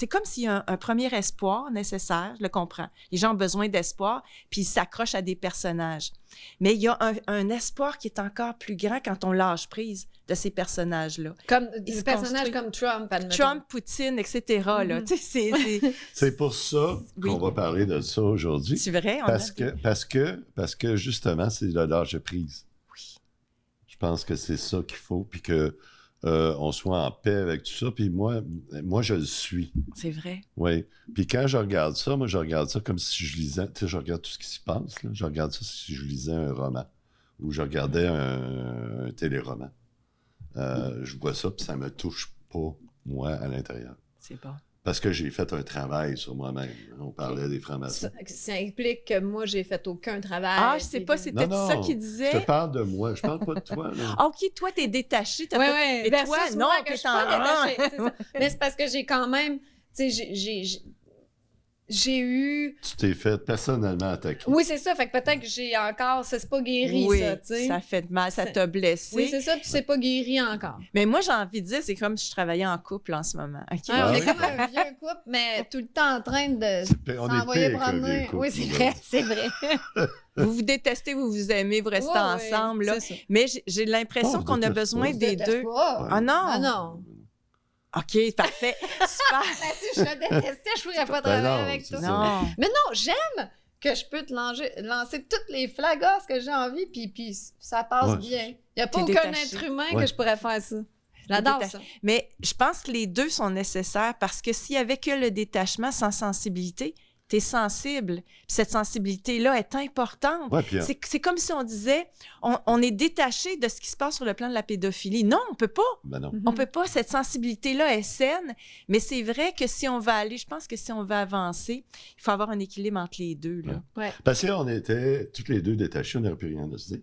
comme s'il y a un premier espoir nécessaire, je le comprends. Les gens ont besoin d'espoir, puis ils s'accrochent à des personnages. Mais il y a un espoir qui est encore plus grand quand on lâche prise de ces personnages-là. Comme Ils se des personnages construisent. comme Trump, admettons. Trump, Poutine, etc. Là, tu sais, C'est pour ça Oui. qu'on va parler de ça aujourd'hui. c'est vrai. Parce que justement, c'est le lâcher prise. Oui. Je pense que c'est ça qu'il faut, puis que on soit en paix avec tout ça. Puis moi, je le suis. C'est vrai. Oui. Puis quand je regarde ça, moi, je regarde ça comme si je lisais, tu sais, je regarde tout ce qui se passe, là. Je regarde ça si je lisais un roman ou je regardais un téléroman. Je vois ça, puis ça me touche pas, moi, à l'intérieur. C'est bon. Parce que j'ai fait un travail sur moi-même. On parlait des francs-maçons. Ça implique que moi, j'ai fait aucun travail. Ah, je sais pas, puis- c'était ça qu'il Je disait. te parle de moi. Je parle pas de toi, là. Ah, OK, toi, t'es détaché. Oui, oui. Et toi, non, que je t'es suis pas en... détachée, c'est ça. Mais c'est parce que j'ai quand même, tu sais, j'ai eu... Tu t'es fait personnellement attaquer. Oui, c'est ça. Fait que peut-être que j'ai encore... Ça, c'est pas guéri, Oui, ça, tu sais. ça fait mal, ça t'a blessé. Oui, c'est ça, puis c'est pas guéri encore. Mais moi, j'ai envie de dire, c'est comme si je travaillais en couple en ce moment. OK? On est oui. comme un vieux couple, mais tout le temps en train de On est s'envoyer pire qu'un vieux promener. couple, Oui, c'est là. vrai, c'est vrai. Vous vous détestez, vous vous aimez, vous restez Ouais, ensemble. Là. c'est ça. Mais j'ai l'impression Oh, qu'on a déteste besoin pas. des Je déteste deux. pas. Ah non? Ah non. OK, parfait. Super. Ben, si je te détestais, je pourrais pas Ben travailler non, avec c'est toi. ça. Non. Mais non, j'aime que je peux te lancer toutes les flagosses que j'ai envie, puis ça passe Ouais. bien. Il n'y a pas T'es aucun détaché. être humain Ouais. que je pourrais faire ça. J'adore détaché. ça. Mais je pense que les deux sont nécessaires parce que s'il y avait que le détachement sans sensibilité, tu es sensible. Puis cette sensibilité-là est importante. Ouais, puis, C'est comme si on disait, on est détaché de ce qui se passe sur le plan de la pédophilie. Non, on peut pas. ben non. On peut pas. Cette sensibilité-là est saine. Mais c'est vrai que si on va aller, je pense que si on va avancer, il faut avoir un équilibre entre les deux. Là. Ouais. Parce qu'on était toutes les deux détachés, on n'aurait plus rien à se dire.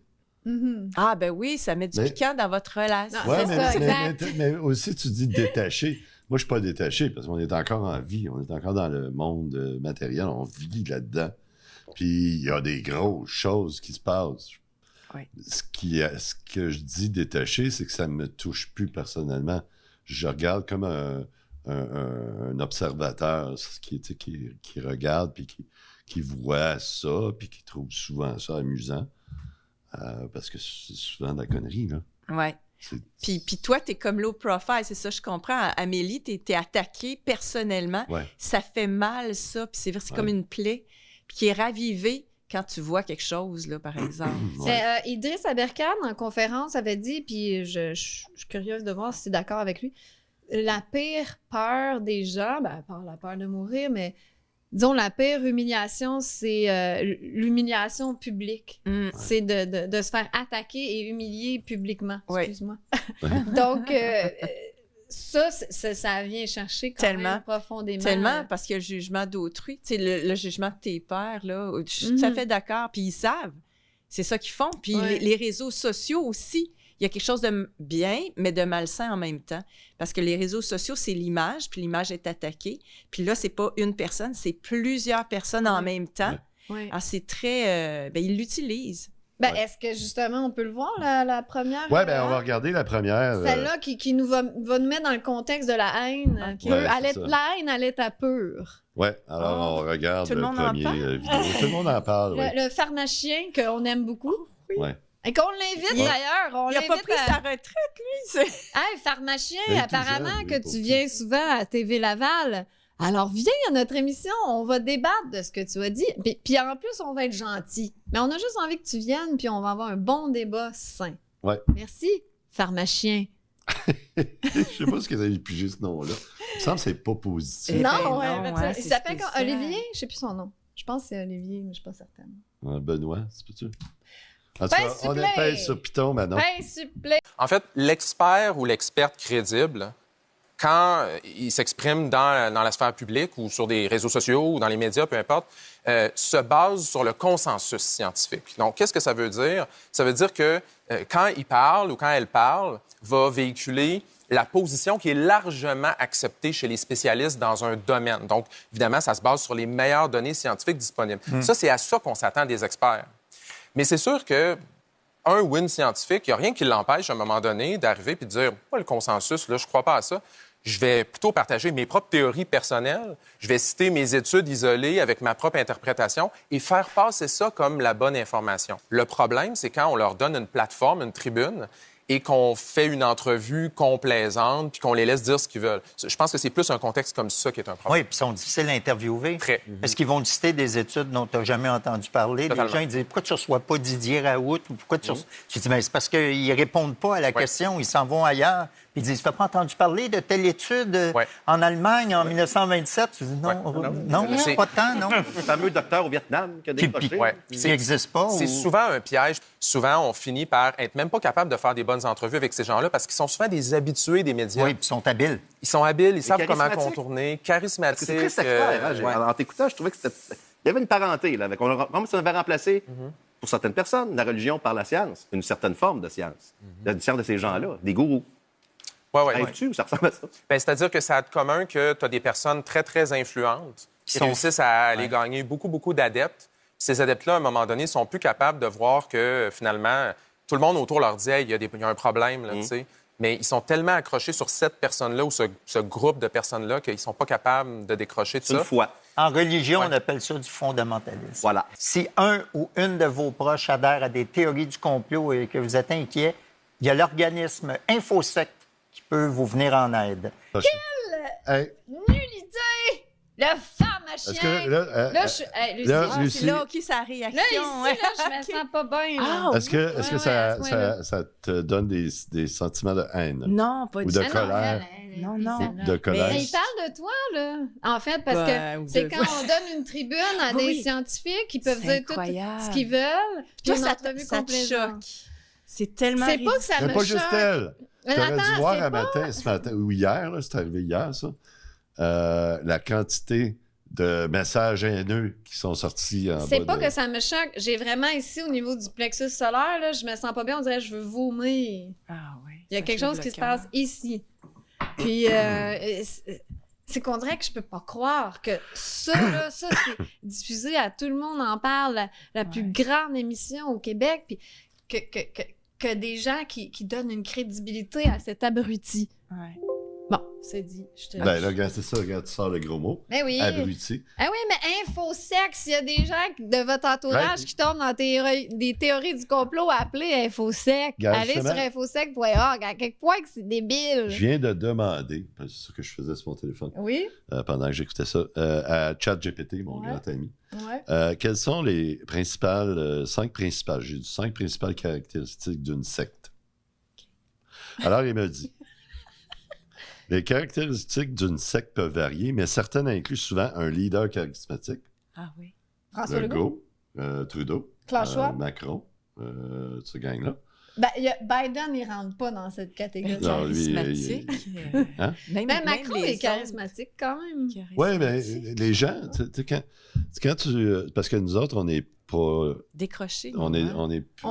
Ah, ben oui, ça met du piquant dans votre relation. Non, c'est ça, exact. Mais aussi, tu dis détaché. Moi, je suis pas détaché parce qu'on est encore en vie. On est encore dans le monde matériel. On vit là-dedans. Puis, il y a des grosses choses qui se passent. Oui. Ce que je dis détaché, c'est que ça ne me touche plus personnellement. Je regarde comme un observateur qui regarde puis qui voit ça puis qui trouve souvent ça amusant. Parce que c'est souvent de la connerie, là. Oui. Puis toi, t'es comme low profile, c'est ça, je comprends. Amélie, t'es attaquée personnellement. Ouais. Ça fait mal, ça. Puis c'est comme une plaie puis qui est ravivée quand tu vois quelque chose, là, par exemple. Idriss Aberkan, en conférence, avait dit, puis je suis curieuse de voir si tu es d'accord avec lui, la pire peur des gens, à part la peur de mourir, mais disons, la pire humiliation, c'est l'humiliation publique. C'est de se faire attaquer et humilier publiquement. Excuse-moi. Donc, ça vient chercher quand même profondément. Tellement, parce qu'il y a le jugement d'autrui. Tu sais, le jugement de tes pairs, là, je suis tout à fait d'accord. Puis ils savent. C'est ça qu'ils font. Puis les réseaux sociaux aussi. Il y a quelque chose de bien, mais de malsain en même temps. Parce que les réseaux sociaux, c'est l'image, puis l'image est attaquée. Puis là, c'est pas une personne, c'est plusieurs personnes en même temps. Alors, c'est très... ils l'utilisent. Est-ce que, justement, on peut le voir, la première? Oui, on va regarder la première. Celle-là qui nous va nous mettre dans le contexte de la haine. La haine à l'état pur. Oui, alors on regarde le premier vidéo. Tout le monde en parle, Le pharmacien qu'on aime beaucoup. Oui. Et qu'on l'invite d'ailleurs. Il n'a pas pris sa retraite, lui. Hey, pharmacien, apparemment que tu viens souvent à TV Laval. Alors viens à notre émission, on va débattre de ce que tu as dit. Puis en plus, on va être gentil. Mais on a juste envie que tu viennes, puis on va avoir un bon débat sain. Ouais. Merci, pharmacien. Je sais pas ce que vous avez pigé ce nom-là. Il me semble que c'est pas positif. Non, il s'appelle Olivier, je sais plus son nom. Je pense que c'est Olivier, mais je suis pas certaine. Benoît, c'est peux-tu? En tout cas, on est sur Python maintenant. En fait, l'expert ou l'experte crédible, quand il s'exprime dans la sphère publique ou sur des réseaux sociaux ou dans les médias, peu importe, se base sur le consensus scientifique. Donc, qu'est-ce que ça veut dire? Ça veut dire que quand il parle ou quand elle parle, va véhiculer la position qui est largement acceptée chez les spécialistes dans un domaine. Donc, évidemment, ça se base sur les meilleures données scientifiques disponibles. Ça, c'est à ça qu'on s'attend des experts. Mais c'est sûr que un win scientifique, il n'y a rien qui l'empêche à un moment donné d'arriver et de dire « le consensus, là, je ne crois pas à ça. Je vais plutôt partager mes propres théories personnelles. Je vais citer mes études isolées avec ma propre interprétation et faire passer ça comme la bonne information. » Le problème, c'est quand on leur donne une plateforme, une tribune, et qu'on fait une entrevue complaisante puis qu'on les laisse dire ce qu'ils veulent. Je pense que c'est plus un contexte comme ça qui est un problème. Oui, puis ils sont difficiles à interviewer. Très. Est-ce qu'ils vont citer des études dont tu n'as jamais entendu parler? Totalement. Les gens ils disent « Pourquoi tu ne reçois pas Didier Raoult? » Ou pourquoi tu dis « C'est parce qu'ils ne répondent pas à la question, ils s'en vont ailleurs. » Puis ils disent « Tu n'as pas entendu parler de telle étude en Allemagne en 1927? » Tu dis « Non, pas tant, non. » Le fameux docteur au Vietnam qui a décroché. Ça n'existe pas. C'est souvent un piège. Souvent, on finit par être même pas capable de faire des bonnes entrevues avec ces gens-là parce qu'ils sont souvent des habitués des médias. Oui, puis ils sont habiles. Ils sont habiles, ils savent comment contourner, charismatiques. C'est très sectaire. En t'écoutant, je trouvais que c'était... Il y avait une parenté, là, comme si on avait remplacé, pour certaines personnes, la religion par la science, une certaine forme de science. La science de ces gens-là, des gourous. Arrives-tu ou ça ressemble à ça? Bien, c'est-à-dire que ça a de commun que tu as des personnes très, très influentes qui réussissent à aller gagner beaucoup, beaucoup d'adeptes. Ces adeptes-là, à un moment donné, sont plus capables de voir que, finalement, tout le monde autour leur dit hey, il y a un problème, là, tu sais. Mais ils sont tellement accrochés sur cette personne-là ou ce groupe de personnes-là qu'ils ne sont pas capables de décrocher de ça. Une foi. En religion, on appelle ça du fondamentalisme. Voilà. Si un ou une de vos proches adhère à des théories du complot et que vous êtes inquiet, il y a l'organisme InfoSec qui peut vous venir en aide. Quelle nullité! Le pharmacien! Est-ce que là, Lucie, C'est là, OK, sa réaction. Là, je me sens pas bien. Est-ce que ça te donne des sentiments de haine? Non, pas Ou du de tout. colère? Non. De colère? Mais il parle de toi, là. En fait, parce que c'est quand on donne une tribune à des scientifiques qui peuvent dire tout ce qu'ils veulent. Toi, une ça entrevue te choque. C'est tellement C'est pas que ça Mais me pas choque. juste elle. Mais Tu aurais dû voir c'est ce matin, ou hier, là, c'est arrivé hier, ça. La quantité de messages haineux qui sont sortis en C'est bas pas que ça me choque. J'ai vraiment ici, au niveau du plexus solaire, là, je me sens pas bien. On dirait que je veux vomir. Ah oui. Il y a quelque chose qui se passe ici. Puis, c'est qu'on dirait que je peux pas croire que ça, là, ça, c'est diffusé à tout le monde en parle, la plus grande émission au Québec, puis que des gens qui donnent une crédibilité à cet abruti. Ouais. Bon, c'est dit. Je te... Ben là, regarde, c'est ça, regarde, tu sors le gros mot. Ben oui. Abruti. Ah oui, mais infosex, il y a des gens de votre entourage qui tombent dans des théories du complot appelées infosex. Regarde, Allez sur justement, infosec.org. À quel point que c'est débile. Je viens de demander, c'est ce que je faisais sur mon téléphone Oui. pendant que j'écoutais ça, à ChatGPT, mon grand ami. Ouais. Quelles sont les principales, 5 principales caractéristiques d'une secte? Alors, il me dit, les caractéristiques d'une secte peuvent varier, mais certaines incluent souvent un leader charismatique. Ah oui. François Legault. Trudeau, Klaus Schwab. Macron, ce gang-là. Ben, Biden, il rentre pas dans cette catégorie. Non, lui, Charismatique. Hein? Mais Macron les est charismatique quand même. Oui, mais les gens, tu sais, quand tu. Parce que nous autres, on n'est pas. Décroché. On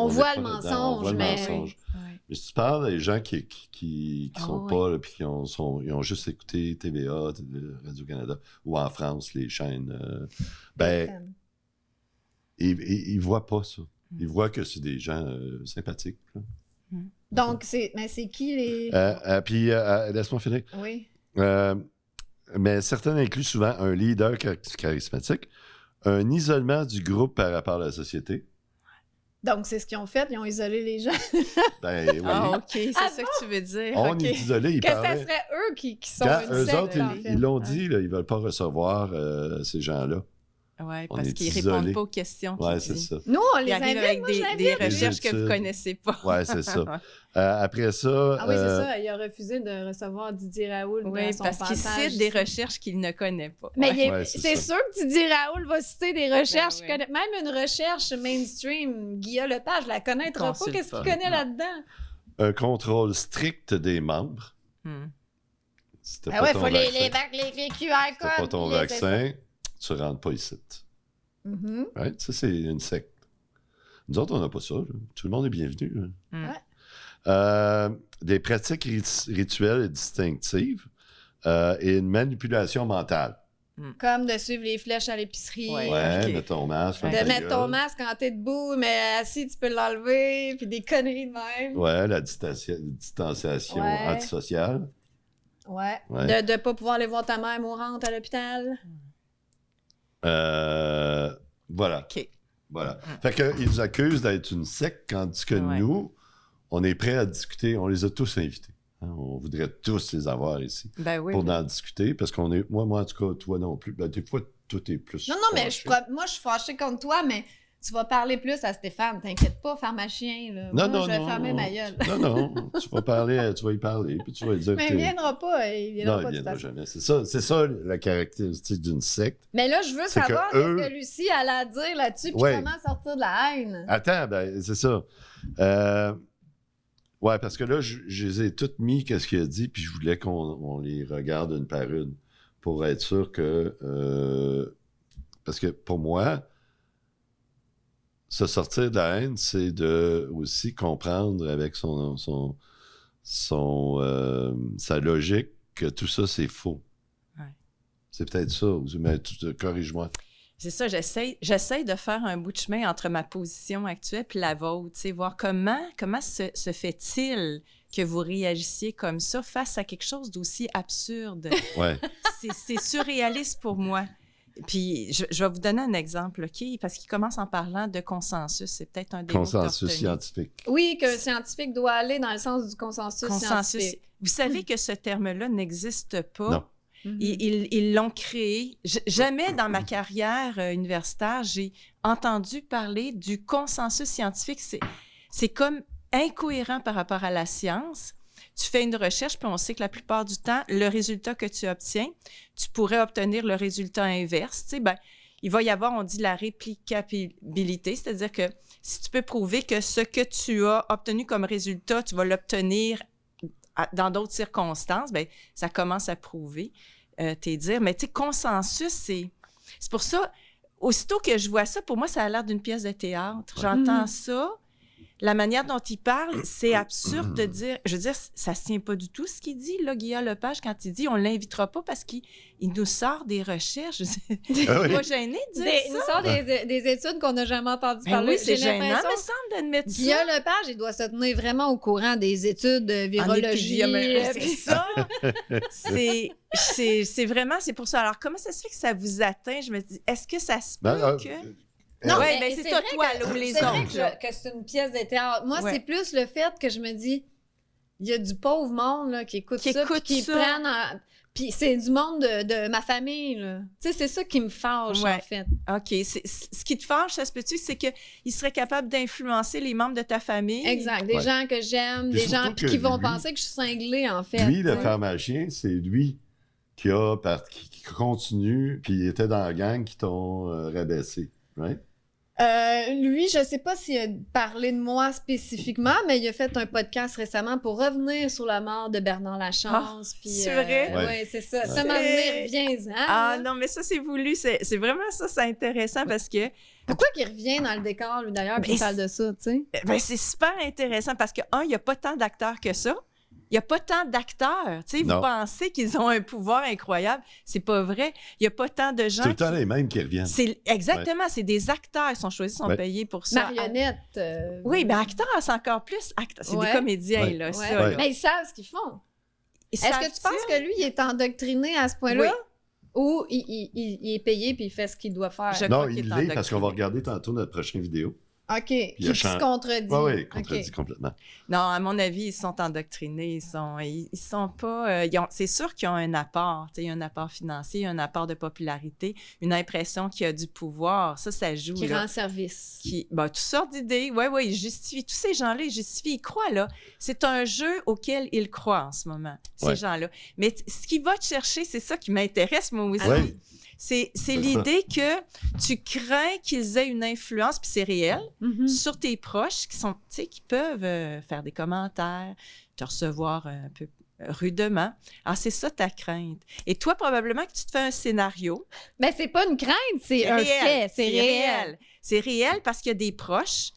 voit est le pas mensonge, dedans, on voit le mais- mensonge. Ouais. Mais si tu parles des gens qui sont ouais. pas, là, puis ils ont juste écouté TVA, Radio-Canada, ou en France, les chaînes, ben, ils voient pas ça. Ils voient que c'est des gens sympathiques. Là. Donc, c'est qui les... Puis, laisse-moi finir. Oui. Mais certaines incluent souvent un leader charismatique, un isolement du groupe par rapport à la société. Donc, c'est ce qu'ils ont fait. Ils ont isolé les gens. Ben oui. Ah, OK, c'est Ah ça que tu veux dire. On OK. est isolé, ils Que ça parlaient. serait eux qui sont Quand une eux secte, autres, en fait. ils l'ont dit, là, ils ne veulent pas recevoir ces gens-là. Oui, On parce est qu'ils isolés. répondent pas aux questions. Oui, qu'il c'est dit. ça. Nous, on les Ils arrivent invite. avec Moi, je l'invite. des Des recherches que vous études. connaissez pas. Oui, c'est ça. Après ça. Ah oui, c'est ça. Il a refusé de recevoir Didier Raoult Oui, dans son parce qu'il passage. cite des recherches qu'il ne connaît pas. Mais Ouais, c'est c'est ça. sûr que Didier Raoult va citer des recherches. Ben oui. Même une recherche mainstream, Guillaume Lepage, je la connaîtra pas. Consulte Qu'est-ce pas. qu'il connaît Non. là-dedans? Un contrôle strict des membres. Hmm. Si t'as Ah pas ouais, ton faut vaccin, les QR si t'as pas codes. ton puis les- vaccin, tu rentres pas ici. Mhm. Right? Ça, c'est une secte. Nous autres, on n'a pas ça. Là. Tout le monde est bienvenu. Là. Mm. Des pratiques rituelles et distinctives et une manipulation mentale. Comme de suivre les flèches à l'épicerie. Ouais. Ouais, ok. mettre ton masque. De ferme De ta mettre ton gueule. masque quand t'es debout, mais assis, tu peux l'enlever, puis des conneries de même. Ouais, la distanciation Ouais. antisociale. Ouais. Ouais. De pas pouvoir aller voir ta mère mourante à l'hôpital. Voilà. OK. Voilà. Fait qu'ils nous accusent d'être une secte, tandis que Ouais. nous, on est prêts à discuter. On les a tous invités. Hein. On voudrait tous les avoir ici Ben oui. pour en discuter, parce qu'on est... Moi, en tout cas, toi non plus. Ben, des fois, tout est plus... Non, mais moi, je suis fâchée contre toi, mais tu vas parler plus à Stéphane. T'inquiète pas, pharmacien. Là. Non, moi, non, je vais non. fermer ma gueule. Non, tu vas y parler, puis tu vas lui dire Mais que il t'es- viendra pas. Il viendra Non, pas il de toute viendra façon. jamais. C'est ça la caractéristique d'une secte. Mais là, je veux C'est que savoir eux- qu'est-ce que Lucie elle a à dire là-dessus, puis Ouais. comment sortir de la haine. Attends, ben, c'est ça. Ouais, parce que là, je les ai toutes mis, qu'est-ce qu'il a dit, puis je voulais qu'on les regarde une par une pour être sûr que... parce que pour moi, se sortir de la haine, c'est de aussi comprendre avec sa logique que tout ça, c'est faux. Ouais. C'est peut-être ça, mais corrige-moi. C'est ça, j'essaie de faire un bout de chemin entre ma position actuelle et la vôtre, tu sais, voir comment se fait-il que vous réagissiez comme ça face à quelque chose d'aussi absurde. Ouais. C'est surréaliste pour moi. Puis, je vais vous donner un exemple, OK? Parce qu'il commence en parlant de consensus. C'est peut-être un des mots que t'as Consensus retenu. scientifique. Oui, qu'un scientifique doit aller dans le sens du consensus scientifique. Vous savez que ce terme-là n'existe pas. Non. Mhm. Ils l'ont créé. Jamais dans ma carrière universitaire, j'ai entendu parler du consensus scientifique. C'est comme incohérent par rapport à la science. Tu fais une recherche, puis on sait que la plupart du temps, le résultat que tu obtiens, tu pourrais obtenir le résultat inverse. Tu sais, ben, il va y avoir, on dit, la réplicabilité, c'est-à-dire que si tu peux prouver que ce que tu as obtenu comme résultat, tu vas l'obtenir dans d'autres circonstances, bien, ça commence à prouver tes dires. Mais tu sais, consensus, C'est pour ça, aussitôt que je vois ça, pour moi, ça a l'air d'une pièce de théâtre. J'entends ça. La manière dont il parle, c'est absurde de dire... Je veux dire, ça ne se tient pas du tout, ce qu'il dit, là, Guillaume Lepage, quand il dit « on ne l'invitera pas parce qu'il nous sort des recherches. » Je Ah oui. pas gêné de dire Il ça. nous sort des études qu'on n'a jamais entendu Ben parler. oui, c'est J'ai gênant, l'impression me semble, d'admettre ça. Guillaume Lepage, il doit se tenir vraiment au courant des études de virologie. C'est ça. C'est vraiment, c'est pour ça. Alors, comment ça se fait que ça vous atteint? Je me dis, est-ce que ça se peut que... Non, ouais, mais c'est c'est toi, vrai là, ou les c'est vrai autres. là. que c'est une pièce de théâtre. Moi, Ouais. c'est plus le fait que je me dis, il y a du pauvre monde là, qui écoute ça, puis qui ça. plane en... Puis c'est du monde de ma famille, là. Tu sais, c'est ça qui me fâche, Ouais. en fait. OK. Ce qui te fâche, ça se peut-tu, c'est qu'il serait capable d'influencer les membres de ta famille? Exact. Des gens que j'aime, Puis des gens surtout que qui vont lui- penser que je suis cinglée, en fait. Lui, le tu sais. pharmacien, c'est lui qui continue, puis il était dans la gang qui t'ont rabaissé, right? Lui, je sais pas s'il a parlé de moi spécifiquement, mais il a fait un podcast récemment pour revenir sur la mort de Bernard Lachance. Puis, c'est vrai? Ouais. Oui, c'est ça. Ouais. Ça m'a donné, reviens-en. Ah là. non, mais ça, c'est voulu. C'est vraiment ça, c'est intéressant parce que Pourquoi qu'il revient dans le décor, lui, d'ailleurs, puis il parle de ça, tu sais? ben, c'est super intéressant parce que, il n'y a pas tant d'acteurs que ça. Il n'y a pas tant d'acteurs. Tu sais, vous Non. pensez qu'ils ont un pouvoir incroyable. C'est pas vrai. Il n'y a pas tant de gens. C'est tout le temps les mêmes qui reviennent. Exactement. C'est des acteurs. Ils sont choisis, sont Ouais. payés pour ça. Marionnette. Oui, mais acteurs, c'est encore plus. C'est Ouais. des comédiens, Ouais. là. Ouais. Ça, Ouais. là. Mais ils savent ce qu'ils font. Ils Est-ce que tu savent-ils? penses que lui, il est endoctriné à ce point-là? Oui. Ou il est payé puis il fait ce qu'il doit faire? Je Non, crois qu'il il est l'est parce qu'on va endoctriné. regarder tantôt notre prochaine vidéo. OK. il a Qui se changé. contredit. Oui, contredit OK. complètement. Non, à mon avis, ils sont endoctrinés. Ils sont pas... c'est sûr qu'ils ont un apport. Tu sais, il y a un apport financier, un apport de popularité, une impression qu'il y a du pouvoir. Ça joue. Qui là. rend service. Toutes sortes d'idées. Oui, ils justifient. Tous ces gens-là, ils justifient. Ils croient, là. C'est un jeu auquel ils croient en ce moment, ces Ouais. gens-là. Mais ce qui va te chercher, c'est ça qui m'intéresse, moi aussi. Ouais. C'est l'idée que tu crains qu'ils aient une influence, puis c'est réel, Mhm. sur tes proches qui peuvent faire des commentaires, te recevoir un peu rudement. Alors, c'est ça ta crainte. Et toi, probablement que tu te fais un scénario. Mais c'est pas une crainte, c'est un fait. C'est réel. C'est réel parce qu'il y a des proches.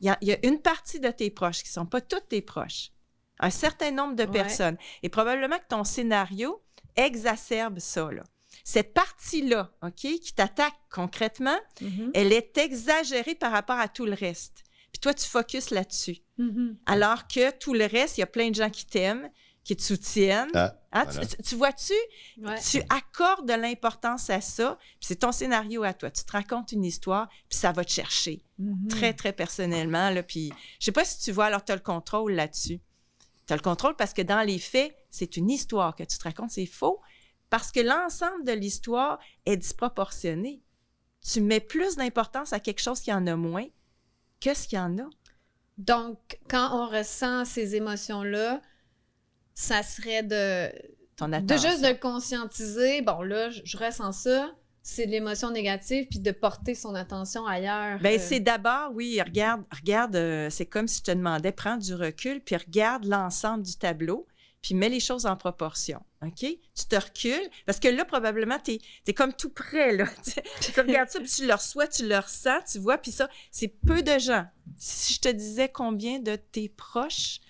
Il y a une partie de tes proches qui ne sont pas toutes tes proches. Un certain nombre de Ouais. personnes. Et probablement que ton scénario exacerbe ça, là. Cette partie-là, OK, qui t'attaque concrètement, Mhm. elle est exagérée par rapport à tout le reste. Puis toi, tu focuses là-dessus. Mhm. Alors que tout le reste, il y a plein de gens qui t'aiment, qui te soutiennent. Ah, Hein, voilà. tu vois-tu? Ouais. Tu accordes de l'importance à ça, puis c'est ton scénario à toi. Tu te racontes une histoire, puis ça va te chercher Mhm. très, très personnellement. Là, puis je sais pas si tu vois, alors tu as le contrôle là-dessus. Tu as le contrôle parce que dans les faits, c'est une histoire que tu te racontes, c'est faux, parce que l'ensemble de l'histoire est disproportionné. Tu mets plus d'importance à quelque chose qui en a moins que ce qu'il y en a. Donc, quand on ressent ces émotions-là, ça serait de Ton juste attention. de le conscientiser. Bon, là, je ressens ça. C'est de l'émotion négative, puis de porter son attention ailleurs. Bien, c'est d'abord, oui, regarde, c'est comme si je te demandais, prends du recul, puis regarde l'ensemble du tableau, puis mets les choses en proportion, OK? Tu te recules, parce que là, probablement, t'es comme tout près, là. Tu regardes ça, puis tu le reçois, tu le ressens, tu vois, puis ça, c'est peu de gens. Si je te disais combien de tes proches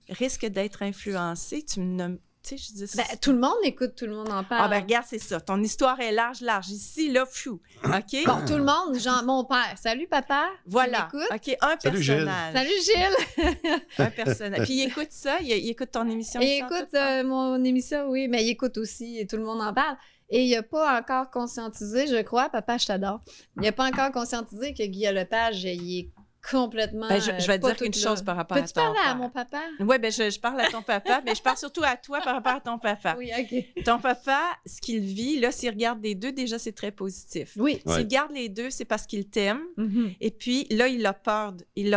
risquent d'être influencés, tu me nommes... Tu sais, je dis ça. Ben, tout le monde écoute, tout le monde en parle. Ah, ben regarde, c'est ça. Ton histoire est large. Ici, là, fou. OK? Bon, tout le monde, genre mon père. Salut, papa. Voilà. Tu m'écoutes? OK, un Salut, Gilles. personnage. Salut, Gilles. Un personnage. Puis il écoute ça, il écoute ton émission. Il sort écoute tout le temps. mon émission, oui, mais il écoute aussi et tout le monde en parle. Et il n'a pas encore conscientisé, je crois, papa, je t'adore. Il n'a pas encore conscientisé que Guillaume Lepage, il est complètement. Ben, je vais te pas dire une tout chose là. par rapport à Peux-tu ton parler à père. mon papa? Oui, ben je parle à ton papa, mais je parle surtout à toi par rapport à ton papa. Oui, OK. Ton papa, ce qu'il vit, là, s'il regarde les deux, déjà, c'est très positif. Oui. Ouais. S'il garde les deux, c'est parce qu'il t'aime. Mhm. Et puis, là, il a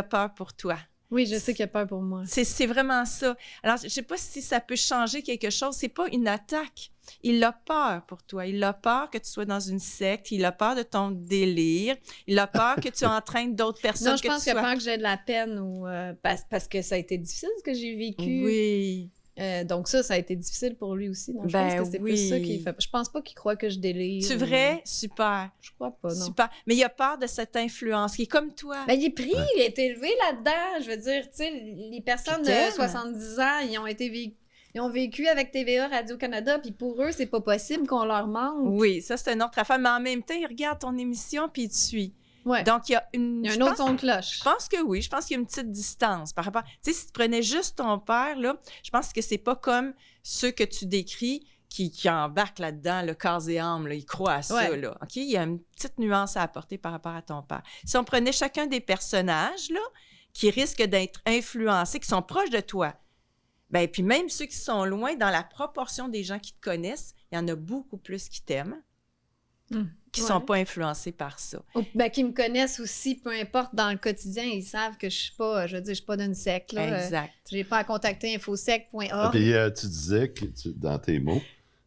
peur pour toi. Oui, je sais qu'il a peur pour moi. C'est vraiment ça. Alors, je ne sais pas si ça peut changer quelque chose. C'est pas une attaque. Il a peur pour toi. Il a peur que tu sois dans une secte. Il a peur de ton délire. Il a peur que tu entraînes d'autres personnes. Non, je pense tu qu'il a sois... peur que j'ai de la peine ou parce que ça a été difficile ce que j'ai vécu. Oui. Donc ça a été difficile pour lui aussi. Donc je pense que c'est plus ça qui fait. Je pense pas qu'il croit que je délire. C'est vrai? Super. Je crois pas, non. Super. Mais il a peur de cette influence, qui est comme toi. Ben, il est pris, il a été élevé là-dedans. Je veux dire, tu sais, les personnes de 70 ans, ils ont vécu avec TVA, Radio-Canada, puis pour eux, c'est pas possible qu'on leur manque. Oui, ça, c'est une autre affaire. Mais en même temps, ils regardent ton émission, puis ils te suivent. Ouais. Donc, il y a un autre son de cloche. Je pense que oui. Je pense qu'il y a une petite distance par rapport... Tu sais, si tu prenais juste ton père, là, je pense que c'est pas comme ceux que tu décris qui embarquent là-dedans, le corps et âme, là, ils croient à ça, là. OK? Il y a une petite nuance à apporter par rapport à ton père. Si on prenait chacun des personnages, là, qui risquent d'être influencés, qui sont proches de toi, bien, puis même ceux qui sont loin, dans la proportion des gens qui te connaissent, il y en a beaucoup plus qui t'aiment. Qui ne sont pas influencés par ça. Ben, qui me connaissent aussi, peu importe, dans le quotidien, ils savent que je suis pas, je suis pas d'une secte. Là. Exact. J'ai pas à contacter infosec.org. Puis tu disais, dans tes mots,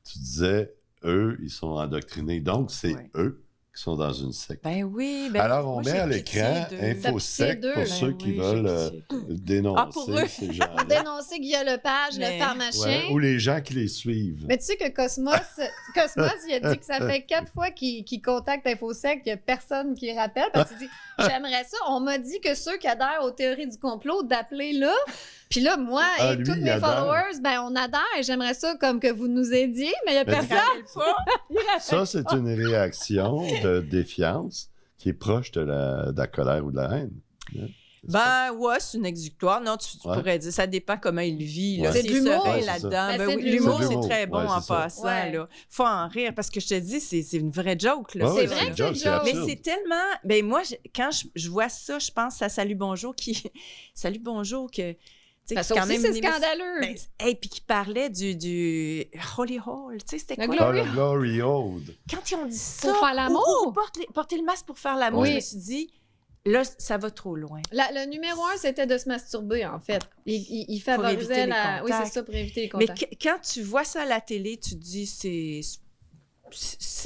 tu disais, eux, ils sont endoctrinés. Donc, c'est eux qui sont dans une secte. Ben oui. Alors, on met à l'écran InfoSec pour ceux qui veulent dénoncer ces gens-là. Dénoncer Guillaume Lepage, le pharmacien. Ou les gens qui les suivent. Mais tu sais que Cosmos, il a dit que ça fait 4 fois qu'il contacte InfoSec, qu'il n'y a personne qui rappelle, parce qu'il dit « J'aimerais ça. On m'a dit que ceux qui adhèrent aux théories du complot, d'appeler là. » Puis là, moi et tous mes followers, ben on adhère et j'aimerais ça comme que vous nous aidiez, mais il n'y a personne. Ça, c'est une réaction de défiance qui est proche de la colère ou de la haine. Ben, ouais, c'est une exutoire. Non, tu pourrais dire, ça dépend comment il vit. Là. C'est de l'humour. Là-dedans. Ben, oui, l'humour, c'est très bon en passant. Là. Faut en rire, parce que je te dis, c'est une vraie joke. Là. C'est vrai que c'est une joke. Mais c'est tellement... Ben moi, quand je vois ça, je pense à Salut Bonjour Salut Bonjour que... Parce que aussi, c'est scandaleux. Et puis qui parlait du Holy Hall, tu sais, c'était quoi? Le Glory Hole. Quand ils ont dit ça... Pour faire l'amour? Porter le masque pour faire l'amour, je me suis dit... Là, ça va trop loin. Le numéro 1, c'était de se masturber, en fait. Il favorisait la... Oui, c'est ça, pour éviter les contacts. Mais quand tu vois ça à la télé, tu te dis, c'est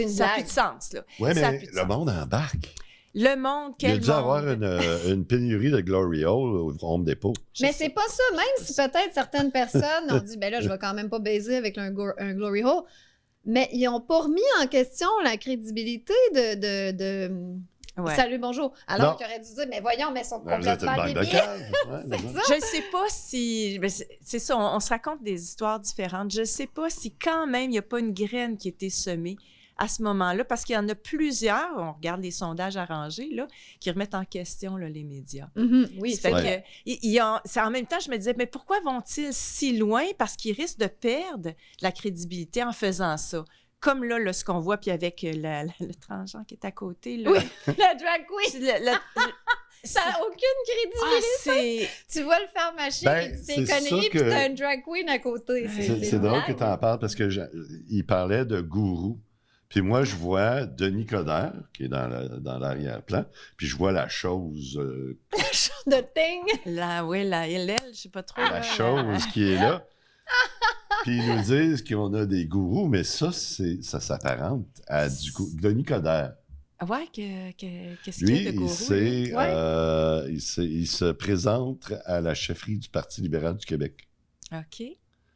une ça n'a blague. plus de sens, là. Oui, mais le monde embarque. Le monde, Il a quel dû monde. avoir une pénurie de Glory Hole au Home Depot. Mais c'est pas ça, même si peut-être certaines personnes ont dit, ben là, je vais quand même pas baiser avec un Glory Hole. Mais ils ont pas remis en question la crédibilité de Salut, bonjour. Alors qu'ils auraient dû dire, mais voyons, mais ils sont complètement débiles. Je ne sais pas si... C'est ça, on se raconte des histoires différentes. Je ne sais pas si quand même, il n'y a pas une graine qui a été semée à ce moment-là, parce qu'il y en a plusieurs, on regarde les sondages arrangés, là, qui remettent en question là, les médias. Oui, c'est vrai. En même temps, je me disais, mais pourquoi vont-ils si loin? Parce qu'ils risquent de perdre la crédibilité en faisant ça. Comme là, ce qu'on voit, puis avec le transgenre qui est à côté. Là. Oui, le drag queen. Ça n'a aucune crédibilité. Tu vois le pharmacien et c'est connerie, puis t'as un drag queen à côté. C'est drôle que tu en parles parce qu'il parlait de gourou. Puis moi, je vois Denis Coderre, qui est dans l'arrière-plan, puis je vois la chose... La chose de Ting. Oui, la LL, je sais pas trop. La chose qui est là. Puis ils nous disent qu'on a des gourous, mais ça s'apparente à du Denis Coderre. Ouais, qu'est-ce qu'il y a de gourou? Il se présente à la chefferie du Parti libéral du Québec. OK.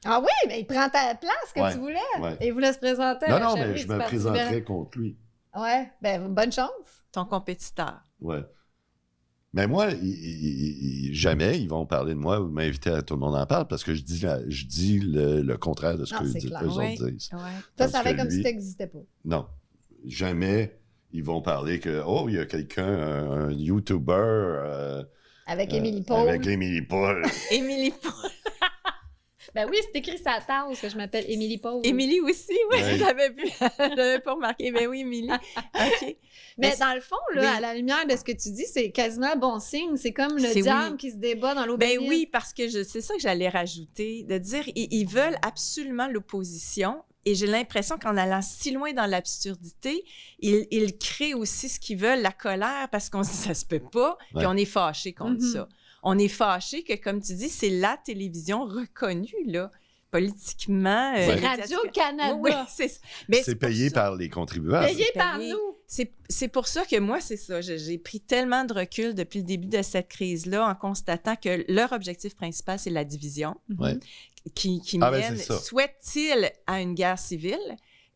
Ah oui, mais il prend ta place que tu voulais. Ouais. Et il voulait se présenter à la chefferie mais je me présenterais contre lui. Ouais, ben bonne chance. Ton compétiteur. Ouais. Mais moi, jamais ils vont parler de moi ou m'inviter à Tout le monde en parle parce que je dis le contraire de ce que eux autres disent. Ouais. Ça va comme si tu n'existais pas. Non. Jamais ils vont parler que, il y a quelqu'un, un YouTuber... avec Émilie Paul. Avec Émilie Paul. Émilie Paul. Ben oui, c'est écrit sa tasse que je m'appelle Émilie Paul. Émilie aussi, oui, j'avais pas remarqué. Ben oui, Émilie. OK. Mais dans le fond, là, à la lumière de ce que tu dis, c'est quasiment bon signe. C'est comme le diable qui se débat dans l'eau bénite. Ben oui, parce que c'est ça que j'allais rajouter, de dire ils veulent absolument l'opposition. Et j'ai l'impression qu'en allant si loin dans l'absurdité, ils créent aussi ce qu'ils veulent, la colère, parce qu'on se dit ça se peut pas, puis on est fâché contre ça. On est fâché que, comme tu dis, c'est la télévision reconnue, là, politiquement. C'est Radio-Canada. Oui, c'est payé par les contribuables. Payé par nous. c'est pour ça que moi, c'est ça. J'ai pris tellement de recul depuis le début de cette crise-là en constatant que leur objectif principal, c'est la division. Ouais. Qui Ben, mène, c'est ça. souhaite-t-il à une guerre civile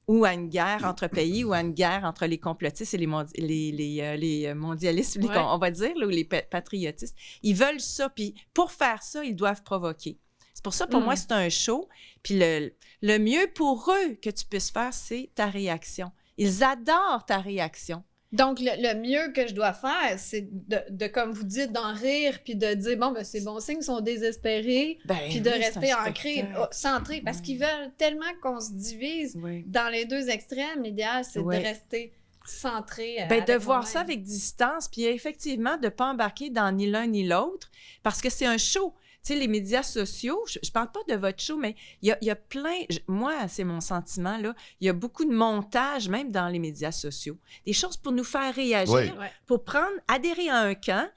ou à une guerre entre pays ou à une guerre entre les complotistes et les mondialistes, Ouais. on va dire, là, ou les patriotistes. Ils veulent ça, puis pour faire ça, ils doivent provoquer. C'est pour ça, pour moi, c'est un show. Puis le mieux pour eux que tu puisses faire, c'est ta réaction. Ils adorent ta réaction. Donc, le mieux que je dois faire, c'est de comme vous dites, d'en rire, puis de dire, bon, ben c'est bon signe, ils sont désespérés, puis de oui, c'est rester un ancré, spectacle. centré, parce qu'ils veulent tellement qu'on se divise Oui. dans les deux extrêmes. L'idéal, c'est Oui. de rester centré. De avec voir moi-même. ça avec distance, puis effectivement, de ne pas embarquer dans ni l'un ni l'autre, parce que c'est un show. Tu sais, les médias sociaux, je ne parle pas de votre show, mais il y a plein, moi, c'est mon sentiment, là, il y a beaucoup de montage, même dans les médias sociaux, des choses pour nous faire réagir, Oui. Ouais. pour adhérer à un camp,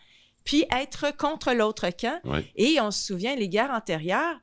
puis être contre l'autre camp. Oui. Et on se souvient, les guerres antérieures,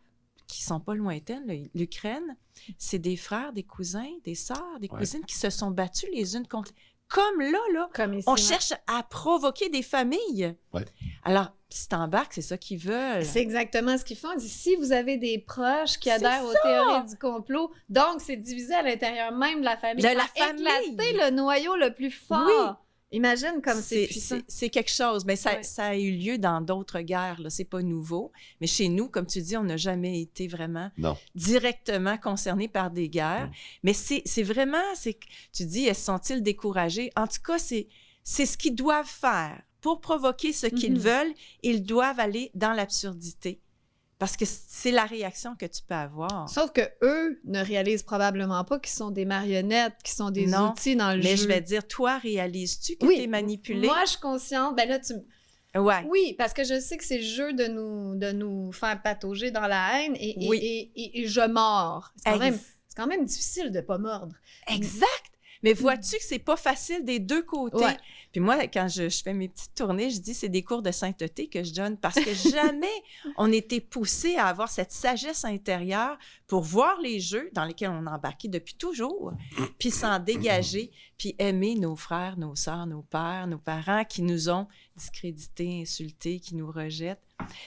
qui sont pas lointaines, là, l'Ukraine, c'est des frères, des cousins, des sœurs, des cousines qui se sont battus les unes contre... Comme là, Comme ici, on ouais. cherche à provoquer des familles. Ouais. Alors, si t'embarques, c'est ça qu'ils veulent. C'est exactement ce qu'ils font. Ils disent, si vous avez des proches qui C'est adhèrent aux ça! théories du complot, donc c'est divisé à l'intérieur même de la famille. De Ça la a famille. éclaté le noyau le plus fort. Oui. Imagine comme c'est puissant. C'est quelque chose. Mais ça, Ouais. ça a eu lieu dans d'autres guerres. Là. C'est pas nouveau. Mais chez nous, comme tu dis, on n'a jamais été vraiment Non. directement concernés par des guerres. Mais c'est vraiment... Tu dis, sont-ils découragés? En tout cas, c'est ce qu'ils doivent faire. Pour provoquer ce qu'ils veulent, ils doivent aller dans l'absurdité. Parce que c'est la réaction que tu peux avoir. Sauf que eux ne réalisent probablement pas qu'ils sont des marionnettes, qu'ils sont des Non, outils dans le Mais jeu. je vais te dire, toi, réalises-tu que Oui. tu es manipulé? Moi, je suis consciente. Ben là, Ouais. Oui, parce que je sais que c'est le jeu de nous faire patauger dans la haine et, Oui. et je mords. C'est Ex- quand même difficile de pas mordre. Exact! Mais vois-tu que c'est pas facile des deux côtés? Ouais. Puis moi, quand je fais mes petites tournées, je dis c'est des cours de sainteté que je donne parce que jamais on était poussé à avoir cette sagesse intérieure pour voir les jeux dans lesquels on a embarqué depuis toujours, puis s'en dégager, puis aimer nos frères, nos sœurs, nos pères, nos parents qui nous ont discrédités, insultés, qui nous rejettent,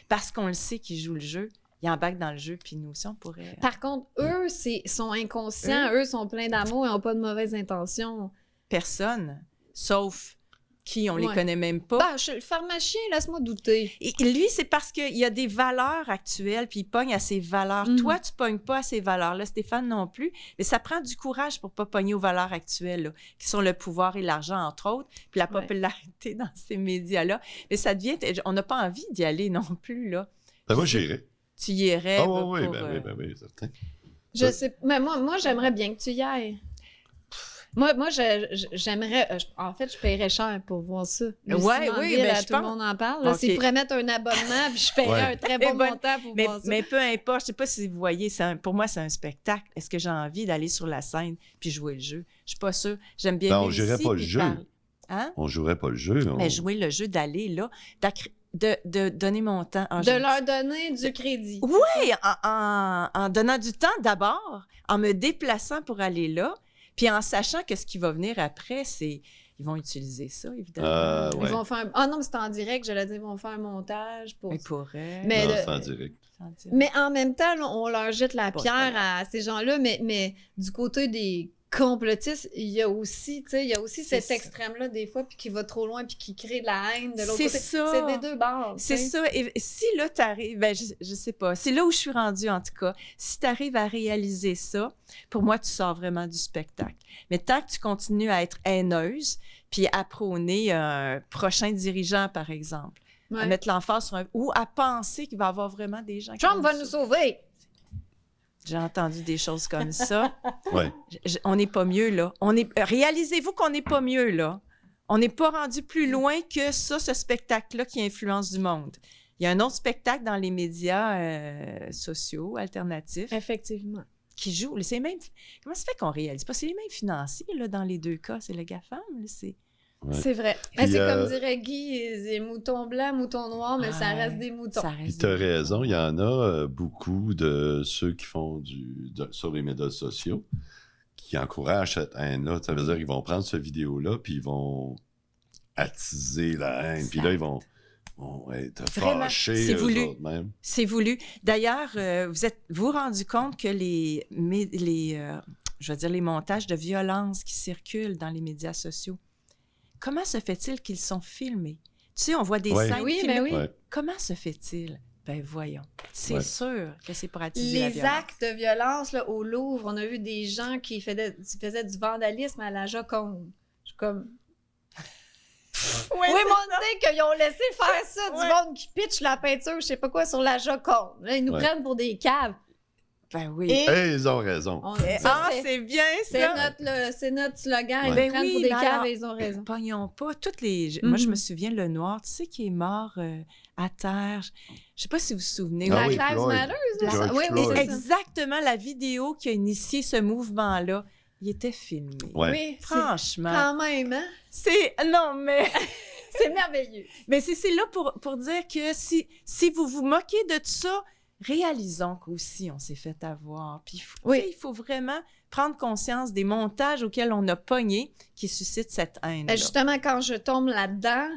parce qu'on le sait qu'ils jouent le jeu. Ils embarquent dans le jeu, puis nous aussi, on pourrait... Par contre, eux, sont inconscients, eux sont pleins d'amour et n'ont pas de mauvaises intentions. Personne, sauf qui on les Ouais. connaît même pas. Bah, je suis le pharmacien, laisse-moi douter. Et lui, c'est parce qu'il y a des valeurs actuelles, puis il pogne à ses valeurs. Mhm. Toi, tu pognes pas à ces valeurs-là, Stéphane non plus. Mais ça prend du courage pour pas pogner aux valeurs actuelles, là, qui sont le pouvoir et l'argent, entre autres, puis la Ouais. popularité dans ces médias-là. Mais ça devient... On n'a pas envie d'y aller non plus, là. Ben, moi, j'irais. Tu y irais Ah pour, oui, pour, oui, certain. Je sais, mais moi j'aimerais bien que tu y ailles. Moi, j'aimerais... en fait, je paierais cher pour voir ça. Ouais, oui, mais tout je le pense- monde en parle. Là, Ok. S'ils pourraient mettre un abonnement, puis je paierais Ouais. un très bon Eh ben, montant pour Mais, voir ça. mais peu importe, je sais pas si vous voyez, pour moi, c'est un spectacle. Est-ce que j'ai envie d'aller sur la scène puis jouer le jeu? Je suis pas sûre. J'aime bien Ben, on venir jouerait ici pas le puis jeu. parler. Hein? On jouerait pas le jeu. Mais jouer le jeu, d'aller là, de donner mon temps. De leur donner du crédit. Oui, en donnant du temps d'abord, en me déplaçant pour aller là, puis en sachant que ce qui va venir après, c'est... Ils vont utiliser ça, évidemment. Ils Ouais. vont faire... Ah non, mais c'est en direct, j'allais dire, ils vont faire un montage pour... Ils pourraient. Mais Non, le- c'est en direct. Mais en même temps, là, on leur jette la Pas pierre grave. à ces gens-là, mais du côté des complotistes, il y a aussi C'est cet ça. extrême-là, des fois, puis qui va trop loin, puis qui crée de la haine de l'autre C'est côté. ça. C'est des deux bords. C'est tu sais. ça. Et si là, tu arrives, ben, je sais pas, c'est là où je suis rendue en tout cas. Si tu arrives à réaliser ça, pour moi, tu sors vraiment du spectacle. Mais tant que tu continues à être haineuse, puis à prôner un prochain dirigeant, par exemple, Ouais. à mettre l'emphase sur un... ou à penser qu'il va y avoir vraiment des gens qui Trump vont va nous sauver! J'ai entendu des choses comme ça. Ouais. On n'est pas mieux, là. Réalisez-vous qu'on n'est pas mieux, là. On n'est pas rendu plus loin que ça, ce spectacle-là qui influence du monde. Il y a un autre spectacle dans les médias sociaux, alternatifs, Effectivement. qui joue. C'est même... Comment ça fait qu'on réalise pas? C'est les mêmes financiers, là, dans les deux cas. C'est le GAFAM, là, c'est... Ouais. C'est vrai. Mais Puis, c'est comme dirait Guy, c'est mouton blanc, mouton noir, mais ça Ouais, reste des moutons. ça Puis reste tu as des- raison, il y en a beaucoup de ceux qui font sur les médias sociaux qui encouragent cette haine-là. Ça veut dire qu'ils vont prendre cette vidéo-là, puis ils vont attiser la haine. Puis là, ils vont être fâchés. C'est voulu. Eux autres même. C'est voulu. D'ailleurs, vous êtes-vous rendu compte que les montages de violence qui circulent dans les médias sociaux, comment se fait-il qu'ils sont filmés? Tu sais, on voit des scènes oui, filmées. mais oui. Ouais. Comment se fait-il? Ben voyons. C'est Ouais. sûr que c'est pour attiser la Les violence. actes de violence là, au Louvre, on a vu des gens qui faisaient du vandalisme à la Joconde. Je suis comme... Ouais, Oui, mon Dieu, qu'ils ont laissé faire ça, Ouais. du monde qui pitch la peinture, je sais pas quoi, sur la Joconde. Là, ils nous Ouais. prennent pour des caves. Ben oui. Et Ils ont raison. ça, c'est bien c'est ça. c'est notre slogan. Ils Ouais. nous prennent pour des caves et ils ont raison. Pognons pas. Moi, je Mhm. me souviens, le Noir, tu sais, qui est mort à terre. Je sais pas si vous vous souvenez. Ah Black oui, Lives Floyd. Matter, là, George ça? Oui, oui, Floyd. c'est ça. Exactement la vidéo qui a initié ce mouvement-là. Il était filmé. Ouais. Oui, Franchement. quand même, hein? Non, mais... C'est merveilleux. Mais c'est là pour dire que si vous vous moquez de tout ça, réalisons qu'aussi on s'est fait avoir. Puis Oui. il faut vraiment prendre conscience des montages auxquels on a pogné qui suscitent cette haine. Justement, quand je tombe là-dedans,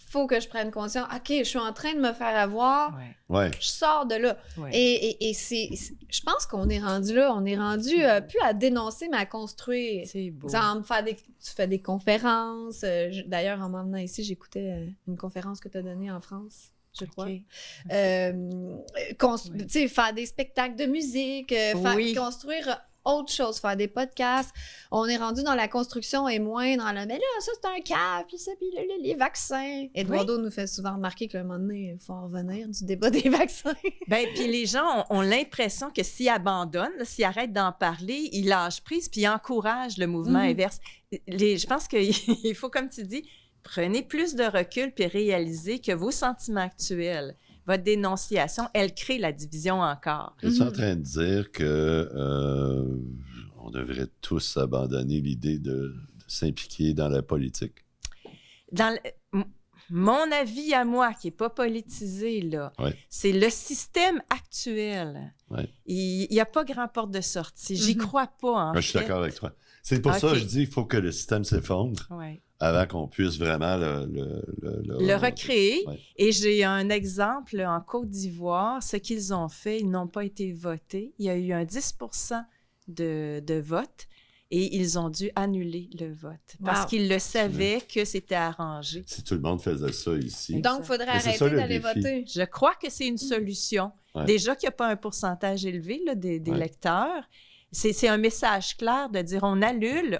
faut que je prenne conscience. OK, je suis en train de me faire avoir. Ouais, Ouais. Je sors de là. ouais. Et je pense qu'on est rendu là. On est rendu plus à dénoncer, mais à construire. C'est beau. Exemple, tu fais des conférences. D'ailleurs, en m'en venant ici, j'écoutais une conférence que tu as donnée en France, je crois. OK. Tu sais, faire des spectacles de musique, Oui. construire autre chose, faire des podcasts. On est rendu dans la construction et moins dans le « mais là, ça, c'est un cas, puis ça, puis les vaccins ». Eduardo nous fait souvent remarquer qu'à un moment donné, il faut en revenir du débat des vaccins. Ben, puis les gens ont l'impression que s'ils abandonnent, là, s'ils arrêtent d'en parler, ils lâchent prise puis ils encouragent le mouvement Mhm. inverse. Je pense qu'il faut, comme tu dis, prenez plus de recul puis réalisez que vos sentiments actuels, votre dénonciation, elle crée la division encore. Es-tu en train de dire que on devrait tous abandonner l'idée de s'impliquer dans la politique? Mon avis à moi, qui n'est pas politisé, là, Ouais. c'est le système actuel. Ouais. Il n'y a pas grand porte de sortie. J'y Mhm. crois pas, en Moi, je suis fait. d'accord avec toi. C'est pour ça Ok. que je dis qu'il faut que le système s'effondre Ouais. avant qu'on puisse vraiment Le recréer. Ouais. Et j'ai un exemple en Côte d'Ivoire. Ce qu'ils ont fait, ils n'ont pas été votés. Il y a eu un 10% de vote et ils ont dû annuler le vote parce Wow. qu'ils le savaient que c'était arrangé. Si tout le monde faisait ça ici. Donc, il faudrait Mais c'est arrêter ça, le d'aller défi. voter. Je crois que c'est une solution. Ouais. Déjà qu'il n'y a pas un pourcentage élevé là, des Ouais. lecteurs. C'est un message clair de dire on annule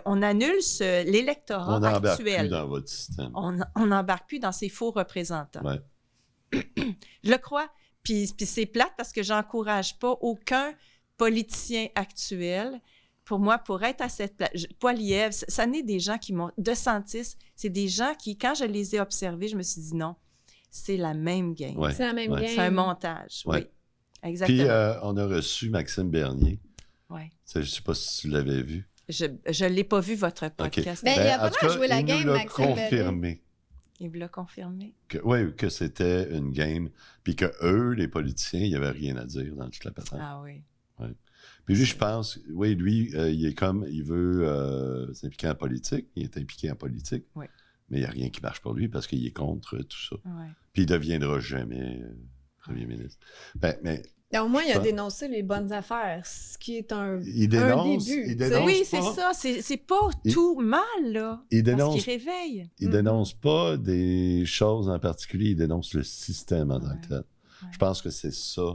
l'électorat On n'embarque actuel. plus dans votre système. On n'embarque plus dans ces faux représentants. Ouais. Je le crois. Puis c'est plate parce que j'encourage pas aucun politicien actuel. Pour moi, pour être à cette place, Poilievre, ça n'est des gens qui m'ont... De Santis, c'est des gens qui, quand je les ai observés, je me suis dit non, c'est la même game. Ouais. C'est la même Ouais. game. C'est un montage, Ouais. oui. Exactement. Puis, on a reçu Maxime Bernier. Ouais. Je ne sais pas si tu l'avais vu. Je ne l'ai pas vu, votre podcast. Ben, il a en pas tout l'air cas, joué la il game, nous l'a Maxime Bernier. confirmé. Il vous l'a confirmé. Que c'était une game, puis que eux, les politiciens, il n'y avait rien à dire dans toute la patente. Ah oui. Puis lui, je pense, il veut s'impliquer en politique, il est impliqué en politique, Oui. mais il n'y a rien qui marche pour lui parce qu'il est contre tout ça. Ouais. Puis il ne deviendra jamais premier ministre. Mais Au moins, il a Pas. dénoncé les bonnes affaires, ce qui est un il dénonce, début. il tu sais. dénonce Oui, pas. c'est ça. C'est pas Il- tout mal, là. Il Parce dénonce, qu'il réveille. il dénonce pas des choses en particulier, il dénonce le système en tant que tel. Ouais. Je pense que c'est ça,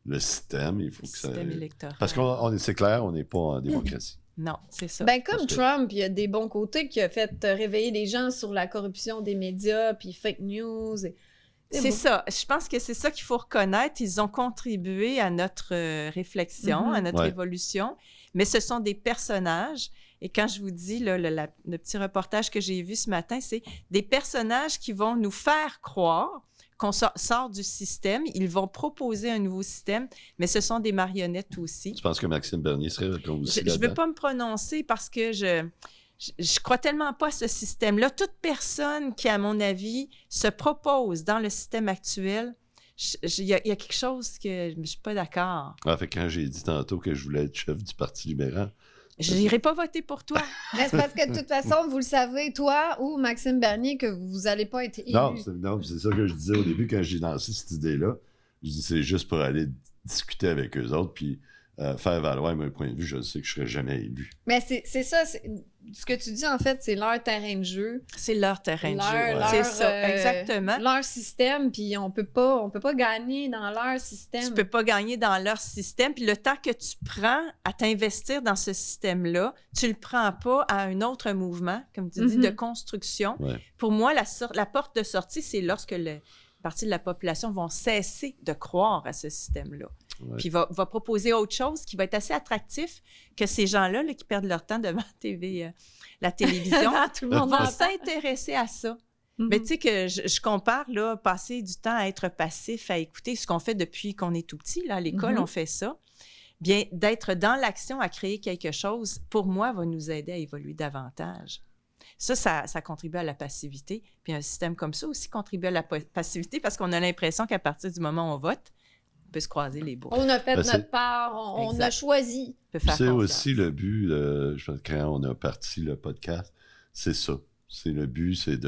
le système. Il faut Le que ça... système électoral. Parce c'est clair, on n'est pas en démocratie. Non, c'est ça. Ben, comme Parce que- Trump, il y a des bons côtés qui a fait réveiller les gens sur la corruption des médias, puis fake news. C'est ça. Je pense que c'est ça qu'il faut reconnaître. Ils ont contribué à notre réflexion, Mhm. à notre Ouais. évolution, mais ce sont des personnages. Et quand je vous dis, là, le petit reportage que j'ai vu ce matin, c'est des personnages qui vont nous faire croire qu'on sort du système. Ils vont proposer un nouveau système, mais ce sont des marionnettes aussi. Tu penses que Maxime Bernier serait aussi Je ne veux là-dedans? pas me prononcer parce que je crois tellement pas à ce système-là. Toute personne qui, à mon avis, se propose dans le système actuel, il y a quelque chose que je ne suis pas d'accord. Ah, fait que quand j'ai dit tantôt que je voulais être chef du Parti libéral, Je n'irai pas voter pour toi. Mais c'est parce que de toute façon, vous le savez, toi ou Maxime Bernier, que vous n'allez pas être élu. Non, c'est ça que je disais au début quand j'ai lancé cette idée-là. Je dis c'est juste pour aller discuter avec eux autres, puis faire valoir mon point de vue. Je sais que je ne serai jamais élu. Mais c'est ça, ce que tu dis, en fait, c'est leur terrain de jeu. C'est leur terrain de jeu. C'est ça, exactement. Leur système, puis on peut pas gagner dans leur système. Tu peux pas gagner dans leur système, puis le temps que tu prends à t'investir dans ce système-là, tu le prends pas à un autre mouvement, comme tu dis, de construction. Ouais. Pour moi, la porte de sortie, c'est lorsque une partie de la population vont cesser de croire à ce système-là. Ouais. Puis va proposer autre chose qui va être assez attractif que ces gens-là là, qui perdent leur temps devant la télévision Tout le monde vont entend. s'intéresser à ça. Mais tu sais que je compare là, passer du temps à être passif, à écouter ce qu'on fait depuis qu'on est tout petit. Là, à l'école, on fait ça. Bien, d'être dans l'action à créer quelque chose, pour moi, va nous aider à évoluer davantage. Ça contribue à la passivité. Puis un système comme ça aussi contribue à la passivité parce qu'on a l'impression qu'à partir du moment où on vote, on peut se croiser les bras. On a fait Ben, notre part, on a choisi. On peut faire C'est confiance. aussi le but, je pense, quand on a parti le podcast, c'est ça. C'est le but, c'est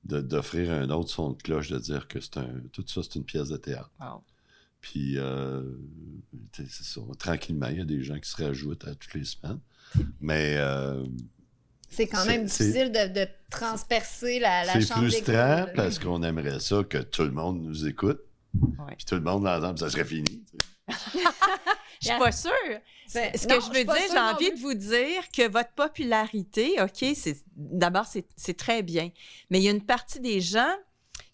d'offrir un autre son de cloche, de dire que tout ça, c'est une pièce de théâtre. Wow. Puis, c'est ça. Tranquillement, il y a des gens qui se rajoutent à toutes les semaines. Mais C'est quand même difficile de transpercer la c'est chambre frustrant d'écho. parce qu'on aimerait ça que tout le monde nous écoute. Ouais. Puis tout le monde l'entend, puis ça serait fini. Tu sais. Je suis pas sûre. Ce que je veux dire, j'ai envie de vous dire que votre popularité, OK, d'abord, c'est très bien. Mais il y a une partie des gens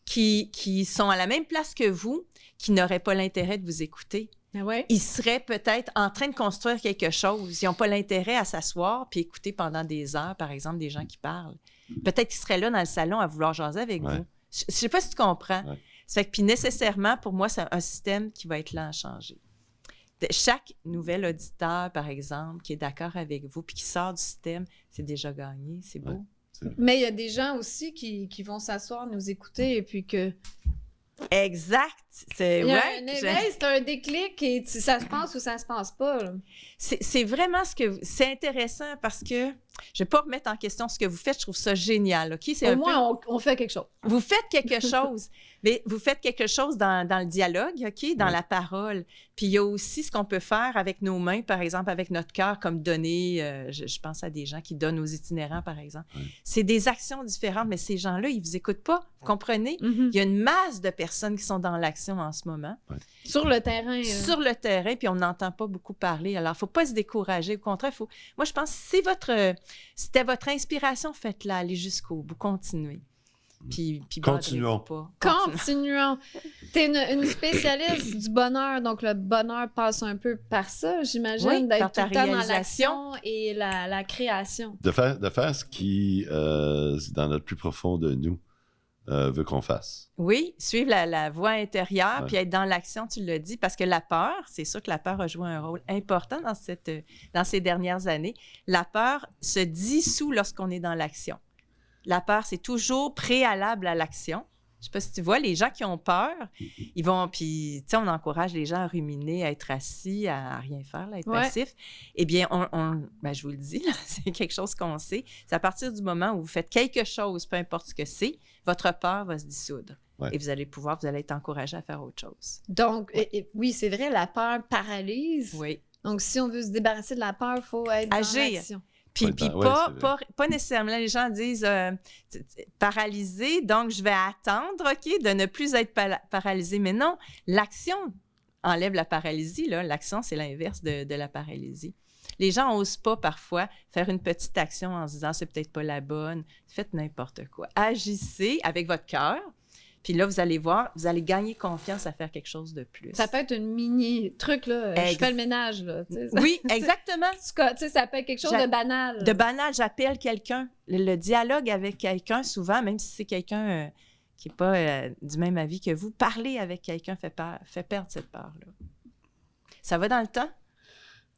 qui sont à la même place que vous, qui n'auraient pas l'intérêt de vous écouter. Ouais. Ils seraient peut-être en train de construire quelque chose. Ils n'ont pas l'intérêt à s'asseoir puis écouter pendant des heures, par exemple, des gens qui parlent. Peut-être qu'ils seraient là dans le salon à vouloir jaser avec vous. Je ne sais pas si tu comprends. Ouais. Ça fait que, puis nécessairement, pour moi, c'est un système qui va être lent à changer. Chaque nouvel auditeur, par exemple, qui est d'accord avec vous puis qui sort du système, c'est déjà gagné. C'est beau. Ouais. Mais il y a des gens aussi qui vont s'asseoir, nous écouter, et puis que... Exact. Il y a un éveil, c'est un déclic, et ça se passe ou ça se passe pas. Là. C'est vraiment c'est intéressant parce que je ne vais pas remettre en question ce que vous faites. Je trouve ça génial. OK? Au moins, on fait quelque chose. Vous faites quelque chose. Mais vous faites quelque chose dans le dialogue, OK? Dans la parole. Puis il y a aussi ce qu'on peut faire avec nos mains, par exemple, avec notre cœur, comme donner, je pense à des gens qui donnent aux itinérants, par exemple. C'est des actions différentes, mais ces gens-là, ils ne vous écoutent pas. Vous comprenez? Il y a une masse de personnes qui sont dans l'action en ce moment. Sur le terrain. Sur le terrain, puis on n'entend pas beaucoup parler. Alors, il ne faut pas se décourager. Au contraire, moi, je pense que c'était votre inspiration, faites-la, allez jusqu'au bout, continuez. Puis Continuons. pas. Continuons. Tu es une spécialiste du bonheur, donc le bonheur passe un peu par ça, j'imagine, Oui, d'être par tout ta le temps dans réalisation. l'action et la création. De faire ce qui, dans notre plus profond de nous, veut qu'on fasse. Oui, suivre la voie intérieure, Ouais. puis être dans l'action, tu l'as dit, parce que la peur, c'est sûr que la peur a joué un rôle important dans ces dernières années. La peur se dissout lorsqu'on est dans l'action. La peur, c'est toujours préalable à l'action. Je ne sais pas si tu vois, les gens qui ont peur, ils vont, puis, tu sais, on encourage les gens à ruminer, à être assis, à rien faire, là, à être passif. Eh bien, ben, je vous le dis, là, c'est quelque chose qu'on sait. C'est à partir du moment où vous faites quelque chose, peu importe ce que c'est, votre peur va se dissoudre. Ouais. Et vous allez être encouragé à faire autre chose. Donc, oui, c'est vrai, la peur paralyse. Oui. Donc, si on veut se débarrasser de la peur, il faut être Agir. dans l'action. Puis, Ouais, puis ouais, c'est pas nécessairement, les gens disent paralysé, donc je vais attendre, OK, de ne plus être paralysé. Mais non, l'action enlève la paralysie. Là. L'action, c'est l'inverse de la paralysie. Les gens n'osent pas parfois faire une petite action en se disant c'est peut-être pas la bonne. Faites n'importe quoi. Agissez avec votre cœur. Puis là, vous allez voir, vous allez gagner confiance à faire quelque chose de plus. Ça peut être une mini truc, là. Je fais le ménage, là. Tu sais, Oui, exactement. tu sais, ça peut être quelque chose de banal. De banal, j'appelle quelqu'un. Le dialogue avec quelqu'un, souvent, même si c'est quelqu'un qui n'est pas du même avis que vous, parler avec quelqu'un fait perdre cette peur-là. Ça va dans le temps?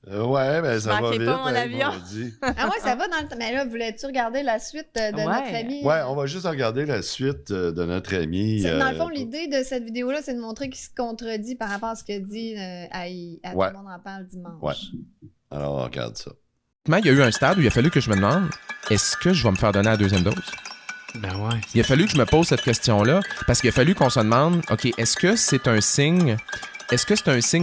Ouais, ben ça va manquez vite. pas mon hein, avion. on dit. Ah ouais, ça va dans le temps. Mais là, voulais-tu regarder la suite de notre ami? Ouais, on va juste regarder la suite de notre ami. Dans le fond, l'idée de cette vidéo-là, c'est de montrer qu'il se contredit par rapport à ce que dit à Tout le monde en parle dimanche. Ouais. Alors, on regarde ça. il y a eu un stade où il a fallu que je me demande, est-ce que je vais me faire donner la deuxième dose? Ben ouais. Il a fallu que je me pose cette question-là parce qu'il a fallu qu'on se demande, OK, est-ce que c'est un signe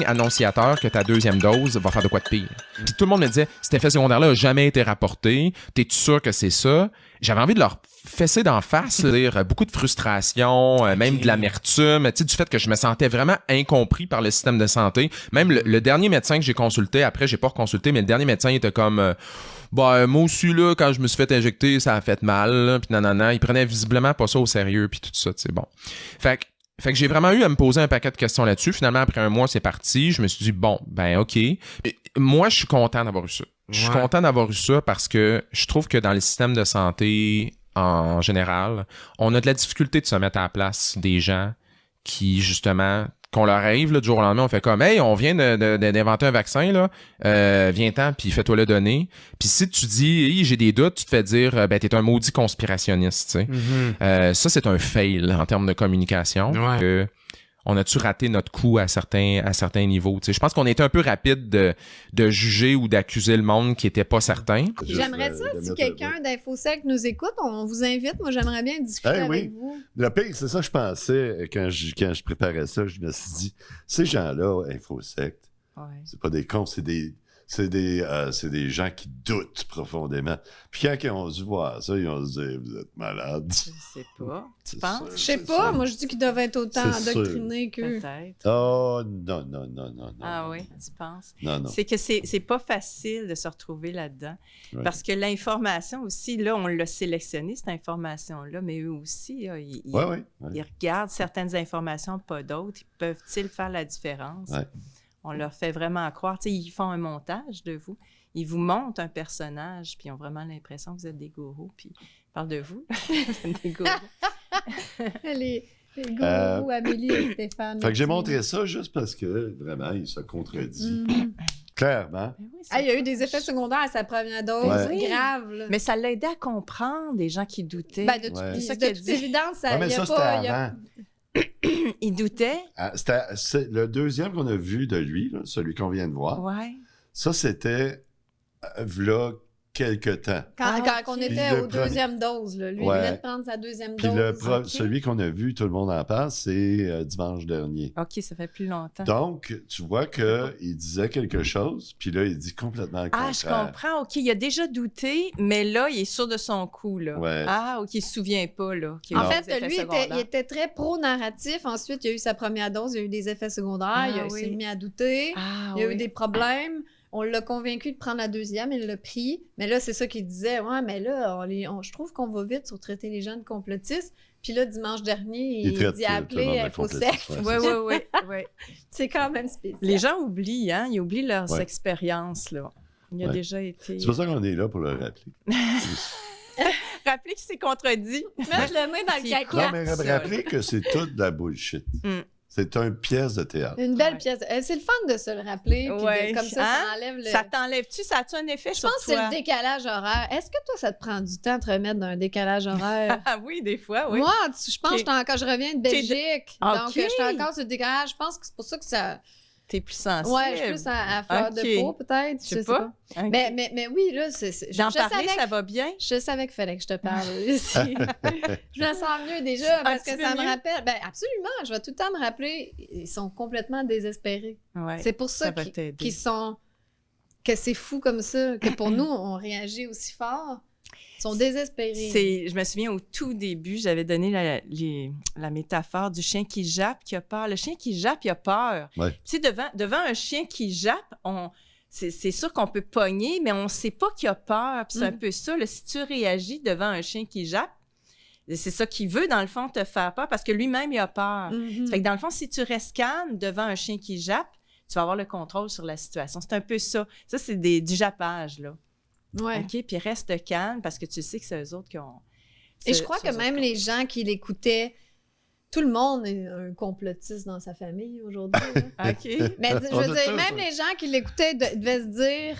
annonciateur que ta deuxième dose va faire de quoi de pire? Puis tout le monde me disait, cet effet secondaire-là n'a jamais été rapporté. T'es-tu sûr que c'est ça? J'avais envie de leur fesser d'en face, dire beaucoup de frustration, même de l'amertume, tu sais, du fait que je me sentais vraiment incompris par le système de santé. Même le dernier médecin que j'ai consulté, après, j'ai pas reconsulté, mais le dernier médecin il était comme... moi aussi, là, quand je me suis fait injecter, ça a fait mal, là, puis nanana. Il prenait visiblement pas ça au sérieux, puis tout ça, tu sais, bon. Fait que j'ai vraiment eu à me poser un paquet de questions là-dessus. Finalement, après un mois, c'est parti. Je me suis dit, bon, ben OK. Et moi, je suis content d'avoir eu ça. Je suis content d'avoir eu ça parce que je trouve que dans le système de santé, en général, on a de la difficulté de se mettre à la place des gens qui, justement... qu'on leur arrive là, du jour au lendemain, on fait comme « Hey, on vient d'inventer un vaccin, là, viens-t'en, puis fais-toi le donner. » Puis si tu dis hey, « j'ai des doutes », tu te fais dire « Ben, t'es un maudit conspirationniste. » tu sais. Ça, c'est un fail en termes de communication. Ouais. On a-tu raté notre coup à certains niveaux? Tu sais, je pense qu'on était un peu rapide de juger ou d'accuser le monde qui était pas certain. J'aimerais ça, si quelqu'un d'InfoSec nous écoute, on vous invite. Moi, j'aimerais bien discuter avec vous. Le pire, c'est ça que je pensais quand je préparais ça. Je me suis dit, ces gens-là, InfoSec, c'est pas des cons, c'est des gens qui doutent profondément. Puis quand ils ont dû voir ça, ils ont dit « Vous êtes malades. » Je sais pas. Tu penses? Je sais pas. Moi, je dis qu'ils doivent être autant endoctrinés qu'eux. Peut-être. Oh, non. Ah oui, tu penses? Non. C'est que c'est pas facile de se retrouver là-dedans. Ouais. Parce que l'information aussi, là, on l'a sélectionné, cette information-là, mais eux aussi, là, ils regardent certaines informations, pas d'autres. Peuvent-ils faire la différence? Ouais. On leur fait vraiment croire. Tu sais, ils font un montage de vous. Ils vous montrent un personnage, puis ils ont vraiment l'impression que vous êtes des gourous. Puis ils parlent de vous. Vous êtes des gourous. les gourous, Amélie et Stéphane. Fait que j'ai montré ça juste parce que, vraiment, il se contredit. Clairement. Ben oui, il y a eu des effets secondaires à sa première dose, graves. Là. Mais ça l'a aidé à comprendre les gens qui doutaient. Ben, de toute évidence, ça, mais ça, c'était avant. Il doutait. C'est le deuxième qu'on a vu de lui, là, celui qu'on vient de voir. Ouais. Ça, c'était là quelque temps. Quand on était aux deuxième dose, là, lui, il venait de prendre sa deuxième dose. Celui qu'on a vu, tout le monde en parle, c'est dimanche dernier. OK, ça fait plus longtemps. Donc, tu vois qu'il disait quelque chose, puis là, il dit complètement le contraire. Ah, je comprends. OK, il a déjà douté, mais là, il est sûr de son coup, là. Ouais. Ah, OK, il se souvient pas, là. En fait, lui, il était très pro-narratif. Ensuite, il y a eu sa première dose, il y a eu des effets secondaires, il s'est mis à douter, il y a eu des problèmes. On l'a convaincu de prendre la deuxième, il l'a pris. Mais là, c'est ça qu'il disait. Ouais, mais là, je trouve qu'on va vite sur traiter les gens de complotistes. Puis là, dimanche dernier, il dit appeler InfoSec. Oui. C'est quand même spécial. Les gens oublient, hein? Ils oublient leurs expériences, là. Il a déjà été... C'est pour ça qu'on est là pour le rappeler. Rappeler qu'il s'est contredit. Mettre le nez dans le caca. Non, mais rappeler que c'est toute de la bullshit. C'est une pièce de théâtre. Une belle pièce. C'est le fun de se le rappeler. Puis comme ça, ça enlève le... Ça t'enlève-tu? Ça a-tu un effet sur toi? Je pense que c'est le décalage horaire. Est-ce que toi, ça te prend du temps de te remettre d'un décalage horaire? Oui, des fois, oui. Moi, je pense que je reviens de Belgique. Donc, je suis encore sur le décalage. Je pense que c'est pour ça que ça... T'es plus sensible. Ouais, je suis plus à fleur de peau, peut-être. Je sais pas. Okay. Mais oui, là, D'en parler, ça va bien? Je savais qu'il fallait que je te parle ici. Je me sens mieux déjà parce que ça me rappelle... Ben absolument, je vais tout le temps me rappeler. Ils sont complètement désespérés. Ouais, c'est pour ça qu'ils sont... Que c'est fou comme ça, que pour nous, on réagit aussi fort. Ils sont désespérés. Je me souviens, au tout début, j'avais donné la métaphore du chien qui jappe, qui a peur. Le chien qui jappe, il a peur. Ouais. Tu sais, devant un chien qui jappe, c'est sûr qu'on peut pogner, mais on ne sait pas qu'il a peur. Puis c'est un peu ça. Là, si tu réagis devant un chien qui jappe, c'est ça qu'il veut, dans le fond, te faire peur, parce que lui-même, il a peur. Ça fait que dans le fond, si tu restes calme devant un chien qui jappe, tu vas avoir le contrôle sur la situation. C'est un peu ça. Ça, c'est du jappage, là. Ouais. OK, puis reste calme parce que tu sais que c'est eux autres qui ont... Et je crois que même les gens qui l'écoutaient, tout le monde est un complotiste dans sa famille aujourd'hui. OK. Mais je veux dire, même les gens qui l'écoutaient devaient se dire...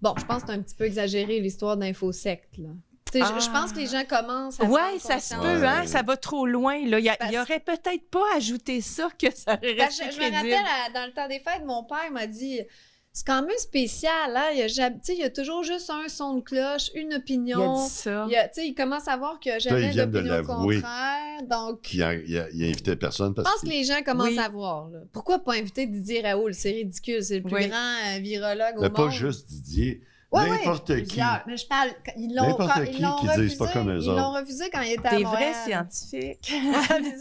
Bon, je pense que c'est un petit peu exagéré l'histoire d'InfoSec, là. Je pense que les gens commencent à... Oui, ça se peut, hein? Ça va trop loin, là. Il aurait peut-être pas ajouté ça que ça aurait resté je me rappelle, dans le temps des fêtes, mon père m'a dit... C'est quand même spécial, hein? Il y a toujours juste un son de cloche, une opinion. Il a dit ça. Il commence à voir qu'il n'y a Là, jamais ils viennent de d'opinion l'avouer. contraire. Donc, Il invitait personne je parce pense que les gens commencent Oui. à voir. Là. Pourquoi pas inviter Didier Raoul? C'est ridicule. C'est le plus Oui. grand virologue au mais monde. pas juste Didier. Ouais, N'importe ouais, qui. plusieurs. Mais je parle, ils l'ont N'importe ils qui l'ont qui refusé, disent pas comme eux ils l'ont autres. refusé quand il était à Des Montréal. vrais scientifiques.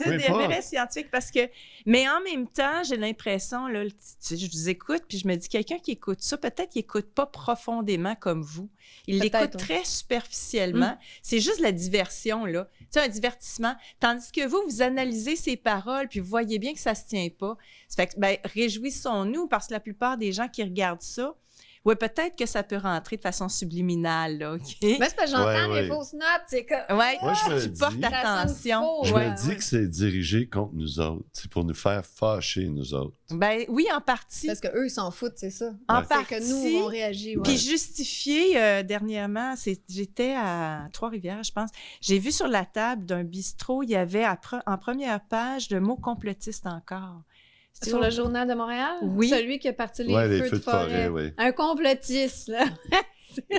Oui, des pas. vrais scientifiques parce que... Mais en même temps, j'ai l'impression, là, je vous écoute, puis je me dis, quelqu'un qui écoute ça, peut-être qu'il n'écoute pas profondément comme vous. Il Peut-être, l'écoute oui. très superficiellement. C'est juste la diversion, là. Tu sais, un divertissement. Tandis que vous analysez ses paroles, puis vous voyez bien que ça ne se tient pas. Ça fait que, ben, réjouissons-nous, parce que la plupart des gens qui regardent ça, oui, peut-être que ça peut rentrer de façon subliminale, là, OK? Mais c'est parce que j'entends Ouais, les ouais. fausses notes. C'est comme... Ouais, Moi, je me tu dis- portes Ça sonne attention. faux, Je ouais. me dis que c'est dirigé contre nous autres. C'est pour nous faire fâcher, nous autres. Ben oui, en partie. Parce qu'eux, ils s'en foutent, c'est ça. En Ouais. C'est partie. que nous, on réagit. Ouais. Puis justifié dernièrement, j'étais à Trois-Rivières, je pense. J'ai vu sur la table d'un bistrot, il y avait en première page le mot complotiste encore. Sur le Journal de Montréal? Oui. Celui qui a parti les Ouais, les feux de forêt. oui. Un complotiste, là.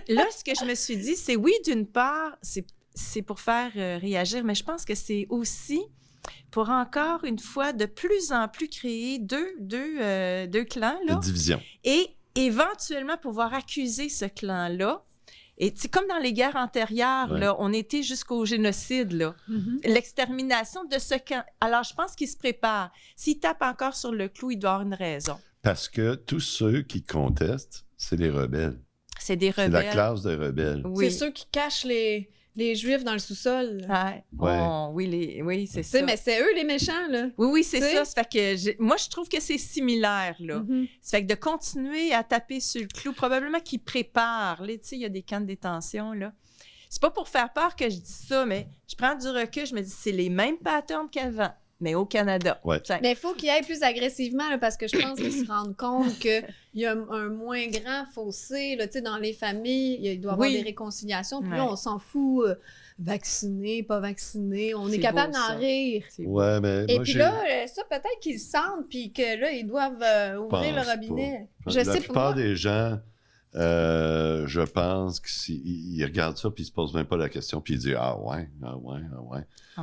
Là, ce que je me suis dit, c'est oui, d'une part, c'est pour faire réagir, mais je pense que c'est aussi pour encore une fois de plus en plus créer deux clans, là, Une division. et éventuellement pouvoir accuser ce clan-là. Et c'est comme dans les guerres antérieures, Ouais. là, on était jusqu'au génocide, là. L'extermination de ce camp. Alors, je pense qu'il se prépare. S'il tape encore sur le clou, il doit avoir une raison. Parce que tous ceux qui contestent, c'est les rebelles. C'est des C'est rebelles. la classe des rebelles. Oui. C'est ceux qui cachent les Juifs dans le sous-sol. Ouais. Ouais. Oh, oui, c'est Tu sais, ça. mais c'est eux les méchants, là. Oui, c'est Tu sais? ça. Ça fait que moi, je trouve que c'est similaire, là. Mhm. Ça fait que de continuer à taper sur le clou, probablement qu'ils préparent. Là, tu sais, il y a des camps de détention, là. C'est pas pour faire peur que je dis ça, mais je prends du recul, je me dis, c'est les mêmes patterns qu'avant, mais au Canada. Ouais. Ça- Mais il faut qu'ils aillent plus agressivement, là, parce que je pense qu'ils se rendent compte qu'il y a un moins grand fossé, là, tu sais, dans les familles. Il doit y avoir Oui. des réconciliations. Puis là, Ouais. on s'en fout. Vacciné, pas vacciné. On est C'est capable beau, d'en ça. rire. c'est beau. Ouais, mais Et moi, puis j'ai... là, ça, peut-être qu'ils le sentent, puis que là, ils doivent ouvrir le pense robinet. pas. Je La sais plupart pas. des gens, je pense qu'ils regardent ça puis ils se posent même pas la question puis ils disent ah ouais. Ah ouais,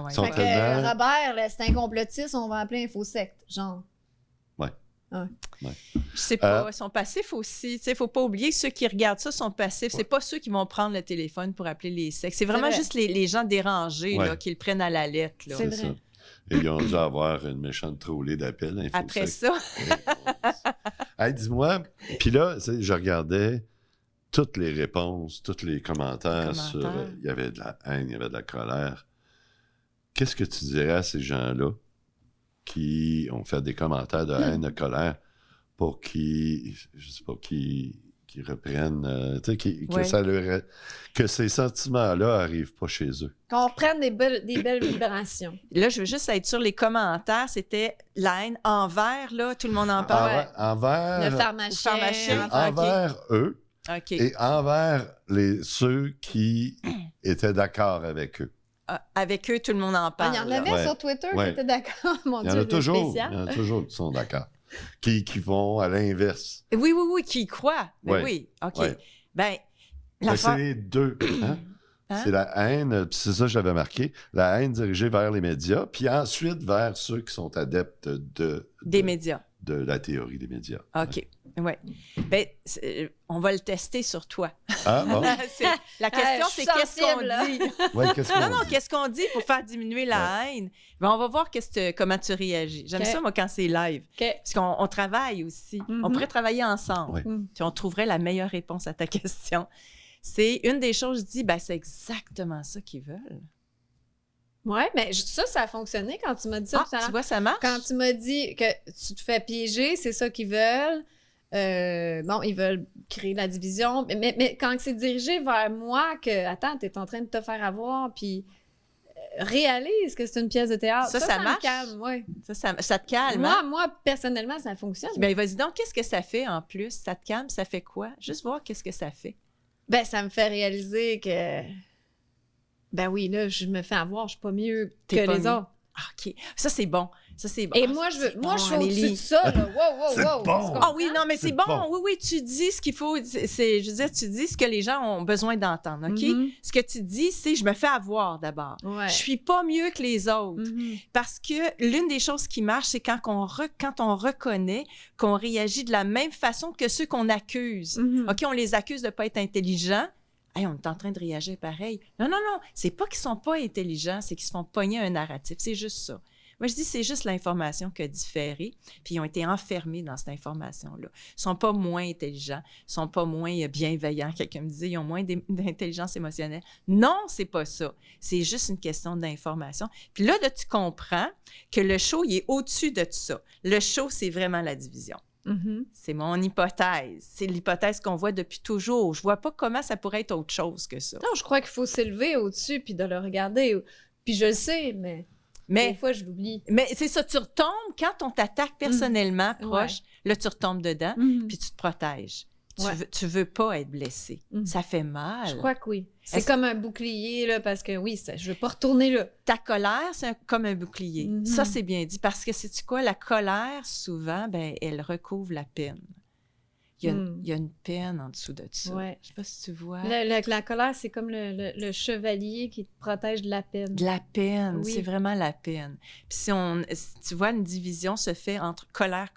Ils sont Fait que tellement- Robert, là, c'est un complotiste, on va appeler infosecte, genre. Je sais pas, ils sont passifs aussi. Il ne faut pas oublier, ceux qui regardent ça sont passifs. C'est pas ceux qui vont prendre le téléphone pour appeler les sectes. C'est vraiment vrai. juste les gens dérangés Ouais. là, qui le prennent à la lettre. Là. C'est C'est vrai. ça. Et ils ont dû avoir une méchante trollée d'appels. Après ça, Hey, dis-moi, puis là, tu sais, je regardais toutes les réponses, tous les commentaires. Il y avait de la haine, il y avait de la colère. Qu'est-ce que tu dirais à ces gens-là qui ont fait des commentaires de haine, de colère, pour qu'ils, je sais pas, qu'ils reprennent, tu sais, que ces sentiments-là arrivent pas chez eux. Qu'on reprenne des belles vibrations. là, je veux juste être sûr, les commentaires, c'était la haine envers, là, tout le monde en parle. Envers, Le pharmacien. pharmacien. envers eux OK. et envers ceux qui étaient d'accord avec eux. Avec eux, tout le monde en Ah, parle. il y en là. avait Ouais. sur Twitter Ouais. qui étaient d'accord. Mon Il y en Dieu, a toujours, spécial. il y en a toujours qui sont d'accord. Qui vont à l'inverse. Oui, qui y croient. Mais Ouais. oui, OK. Ouais. Ben, Ben, l'affaire- c'est les deux. Hein? Hein? C'est la haine, puis c'est ça que j'avais marqué, la haine dirigée vers les médias, puis ensuite vers ceux qui sont adeptes des médias. de la théorie des médias. OK. Oui. Ben, on va le tester sur toi. Ah bon? La question, je suis c'est qu'est-ce qu'on sensible, là. dit? Ouais, qu'est-ce qu'on Non, dit? qu'est-ce qu'on dit pour faire diminuer la haine? Ben, on va voir comment tu réagis. J'aime OK. ça, moi, quand c'est live. OK. Parce qu'on travaille aussi. Mhm. On pourrait travailler ensemble. Ouais. Puis on trouverait la meilleure réponse à ta question. C'est une des choses, je dis, ben, c'est exactement ça qu'ils veulent. Oui, mais ça a fonctionné quand tu m'as dit ça. tout à Tu l'heure. vois, ça marche? Quand tu m'as dit que tu te fais piéger, c'est ça qu'ils veulent. Bon, ils veulent créer la division. Mais quand c'est dirigé vers moi, que, attends, t'es en train de te faire avoir, puis réalise que c'est une pièce de théâtre. Ça me marche? calme, oui. Ça te calme, hein? Moi, personnellement, ça fonctionne. Ben, vas-y donc, qu'est-ce que ça fait en plus? Ça te calme, ça fait quoi? Juste voir qu'est-ce que ça fait. Ben, ça me fait réaliser que... Ben oui, là, je me fais avoir, je suis pas mieux T'es que pas les mieux. autres. OK. Ça, c'est bon. Et moi, je suis au-dessus de ça, là. Wow. C'est bon. Ah oui, non, mais c'est bon. bon. Oui, tu dis ce qu'il faut. Je veux dire, tu dis ce que les gens ont besoin d'entendre, OK? Ce que tu dis, c'est je me fais avoir d'abord. Ouais. Je suis pas mieux que les autres. Parce que l'une des choses qui marche, c'est quand on reconnaît qu'on réagit de la même façon que ceux qu'on accuse. OK, on les accuse de ne pas être intelligents. Hey, on est en train de réagir pareil. Non. C'est pas qu'ils sont pas intelligents, c'est qu'ils se font pogner un narratif. C'est juste ça. Moi, je dis c'est juste l'information qui a différé, puis ils ont été enfermés dans cette information-là. Ils sont pas moins intelligents, ils sont pas moins bienveillants. Quelqu'un me disait, ils ont moins d'intelligence émotionnelle. Non, c'est pas ça. C'est juste une question d'information. Puis là, tu comprends que le show, il est au-dessus de tout ça. Le show, c'est vraiment la division. C'est mon hypothèse. C'est l'hypothèse qu'on voit depuis toujours. Je vois pas comment ça pourrait être autre chose que ça. Non, je crois qu'il faut s'élever au-dessus puis de le regarder. Puis je le sais, mais des fois, je l'oublie. Mais c'est ça, tu retombes, quand on t'attaque personnellement, proche, là, tu retombes dedans, puis tu te protèges. Tu veux pas être blessé. Ça fait mal. Je crois que oui. C'est comme un bouclier, là, parce que oui, je veux pas retourner là. Ta colère, c'est comme un bouclier. Ça, c'est bien dit. Parce que, sais-tu quoi? La colère, souvent, elle recouvre la peine. Il y a une peine en dessous de ça. Ouais. Je sais pas si tu vois. La colère, c'est comme le chevalier qui te protège de la peine. De la peine, Oui. c'est vraiment la peine. Puis si tu vois, une division se fait entre colère.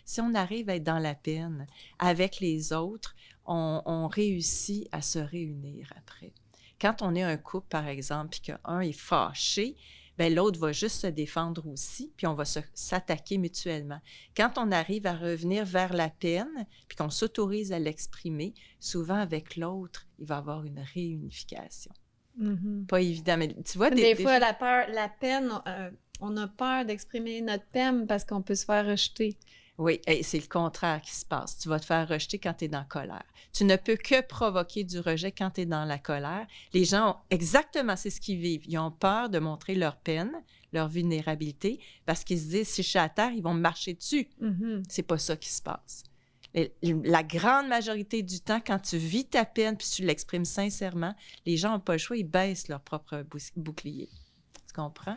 Si on arrive à être dans la peine avec les autres, on réussit à se réunir après. Quand on est un couple, par exemple, puis qu'un est fâché, ben l'autre va juste se défendre aussi, puis on va s'attaquer mutuellement. Quand on arrive à revenir vers la peine, puis qu'on s'autorise à l'exprimer, souvent avec l'autre, il va y avoir une réunification. Pas évident, mais tu vois... Des fois, la peine, on a peur d'exprimer notre peine parce qu'on peut se faire rejeter. Oui, et c'est le contraire qui se passe. Tu vas te faire rejeter quand tu es dans la colère. Tu ne peux que provoquer du rejet quand tu es dans la colère. Les gens ont exactement, c'est ce qu'ils vivent. Ils ont peur de montrer leur peine, leur vulnérabilité, parce qu'ils se disent, si je suis à terre, ils vont me marcher dessus. C'est pas ça qui se passe. La grande majorité du temps, quand tu vis ta peine puis tu l'exprimes sincèrement, les gens n'ont pas le choix, ils baissent leur propre bouclier. Tu comprends?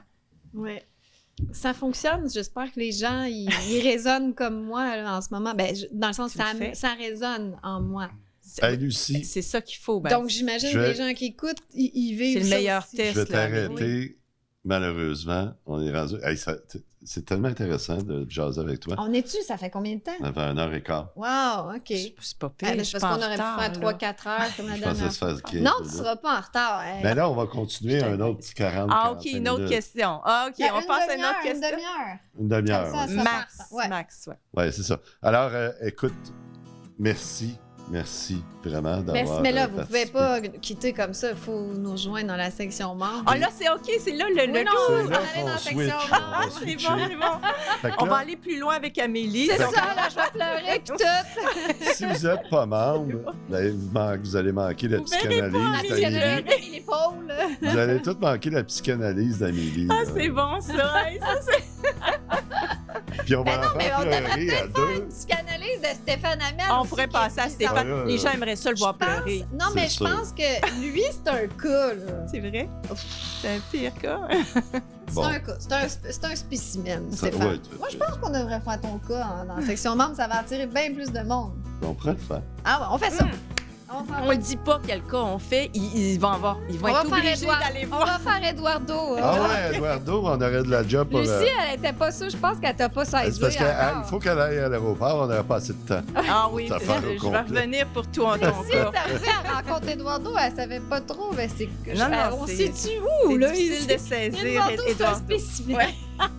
Oui. Ça fonctionne. J'espère que les gens, ils résonnent comme moi là, en ce moment. Ben, dans le sens que ça résonne en moi. Hey, Lucie. C'est ça qu'il faut. Ben, donc, j'imagine que les gens qui écoutent, ils vivent c'est le meilleur test. Je vais t'arrêter. Oui. Malheureusement, on est rendu... Hey, c'est tellement intéressant de jaser avec toi. On est-tu? Ça fait combien de temps? Ça fait 1h15. Wow, OK. C'est pas pire. C'est parce qu'on aurait pu faire 3-4 heures comme la dernière fois. Okay, non, tu ne seras pas en retard. Mais là, on va continuer un autre petit 40 OK, une autre question. OK, on passe à une autre question. Une demi-heure. Une demi-heure. Max, ouais. Oui, c'est ça. Alors, écoute, merci vraiment d'avoir mais là, vous ne participé. pouvez pas quitter comme ça. Il faut nous rejoindre dans la section membres. Ah là, c'est OK, c'est là le non, C'est on là va aller qu'on dans la section switch, membres. Ah, c'est bon. Fait que On là, va aller plus loin avec Amélie. C'est Donc, ça, là, je vais pleurer puis tout. si vous n'êtes pas membre, vous allez manquer la psychanalyse La psychanalyse d'Amélie. d'Amélie Paul. Vous allez tous manquer la psychanalyse d'Amélie. Ah, là. c'est bon, ça. Hey, ça, c'est... Puis on va la Mais faire on devrait pleurer à peut-être faire deux. une psychanalyse de Stéphane Hamel. On aussi, pourrait qui passer à est Stéphane. bizarre. Les gens aimeraient ça le voir pleurer. Non, mais C'est je sûr. pense que lui, c'est un cas, là. C'est vrai? C'est un pire cas. Bon. C'est un cas. C'est un spécimen, Ça- Stéphane. ouais, Moi, je pense qu'on devrait faire ton cas dans la section membre. Ça va attirer bien plus de monde. On pourrait le faire. Ah ouais, on fait ça. On ne dit pas quel cas on fait. Ils vont On être va obligés faire d'aller On voir. va faire Eduardo. Ah ouais, Eduardo, on aurait de la job pour... Lucie, elle était pas sûre. Je pense qu'elle t'a pas c'est saisi parce qu'il encore. faut qu'elle aille à l'aéroport, on n'aurait pas assez de temps. Ah oui, Ça fait un je vais complet. revenir pour tout en ton Si elle cas. est arrivée à rencontrer Eduardo, elle savait pas trop. Mais c'est que Non, on c'est- situe où, C'est là? difficile de saisir Eduardo, c'est un Eduardo. spécimen. Ouais.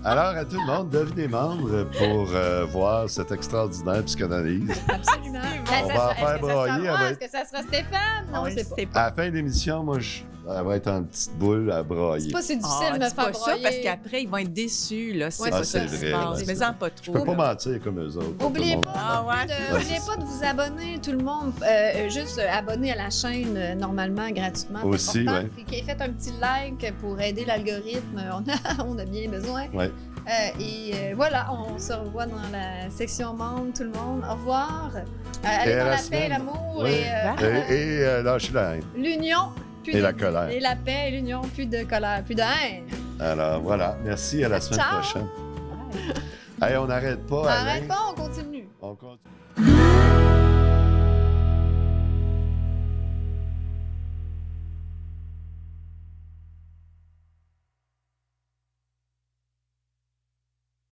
Alors, à tout le monde, devenez membre pour voir cette extraordinaire psychanalyse. Absolument. On va en faire broyer, elle va Est-ce que ça sera Stéphane? Non, On c'est pas. sait À la fin de l'émission, moi, elle va être en petite boule à broyer. C'est pas si difficile de me dis faire pas ça broyer. parce qu'après, ils vont être déçus. Là. C'est Ouais, pas c'est ça qui se vrai, passe. ouais, Mais c'est en pas Je peux trop. pas mentir comme eux autres. Oubliez Tout le monde. pas, Ah ouais, c'est ça. oubliez pas de vous abonner, tout le monde. Juste abonner à la chaîne normalement, gratuitement. c'est Aussi, important. ouais. Puis qu'il ait fait un petit like pour aider l'algorithme. On a bien besoin. Ouais. Voilà, on se revoit dans la section membre, tout le monde. Au revoir. Allez Et à dans la la paix, semaine. l'amour Ouais. et Lâchez la haine. l'union. Plus Et de- la colère. Et la paix et l'union, plus de colère, plus de haine. Alors, voilà. Merci, à la semaine Ciao. prochaine. Hey, on n'arrête pas, On Alain. n'arrête pas, on continue. On continue.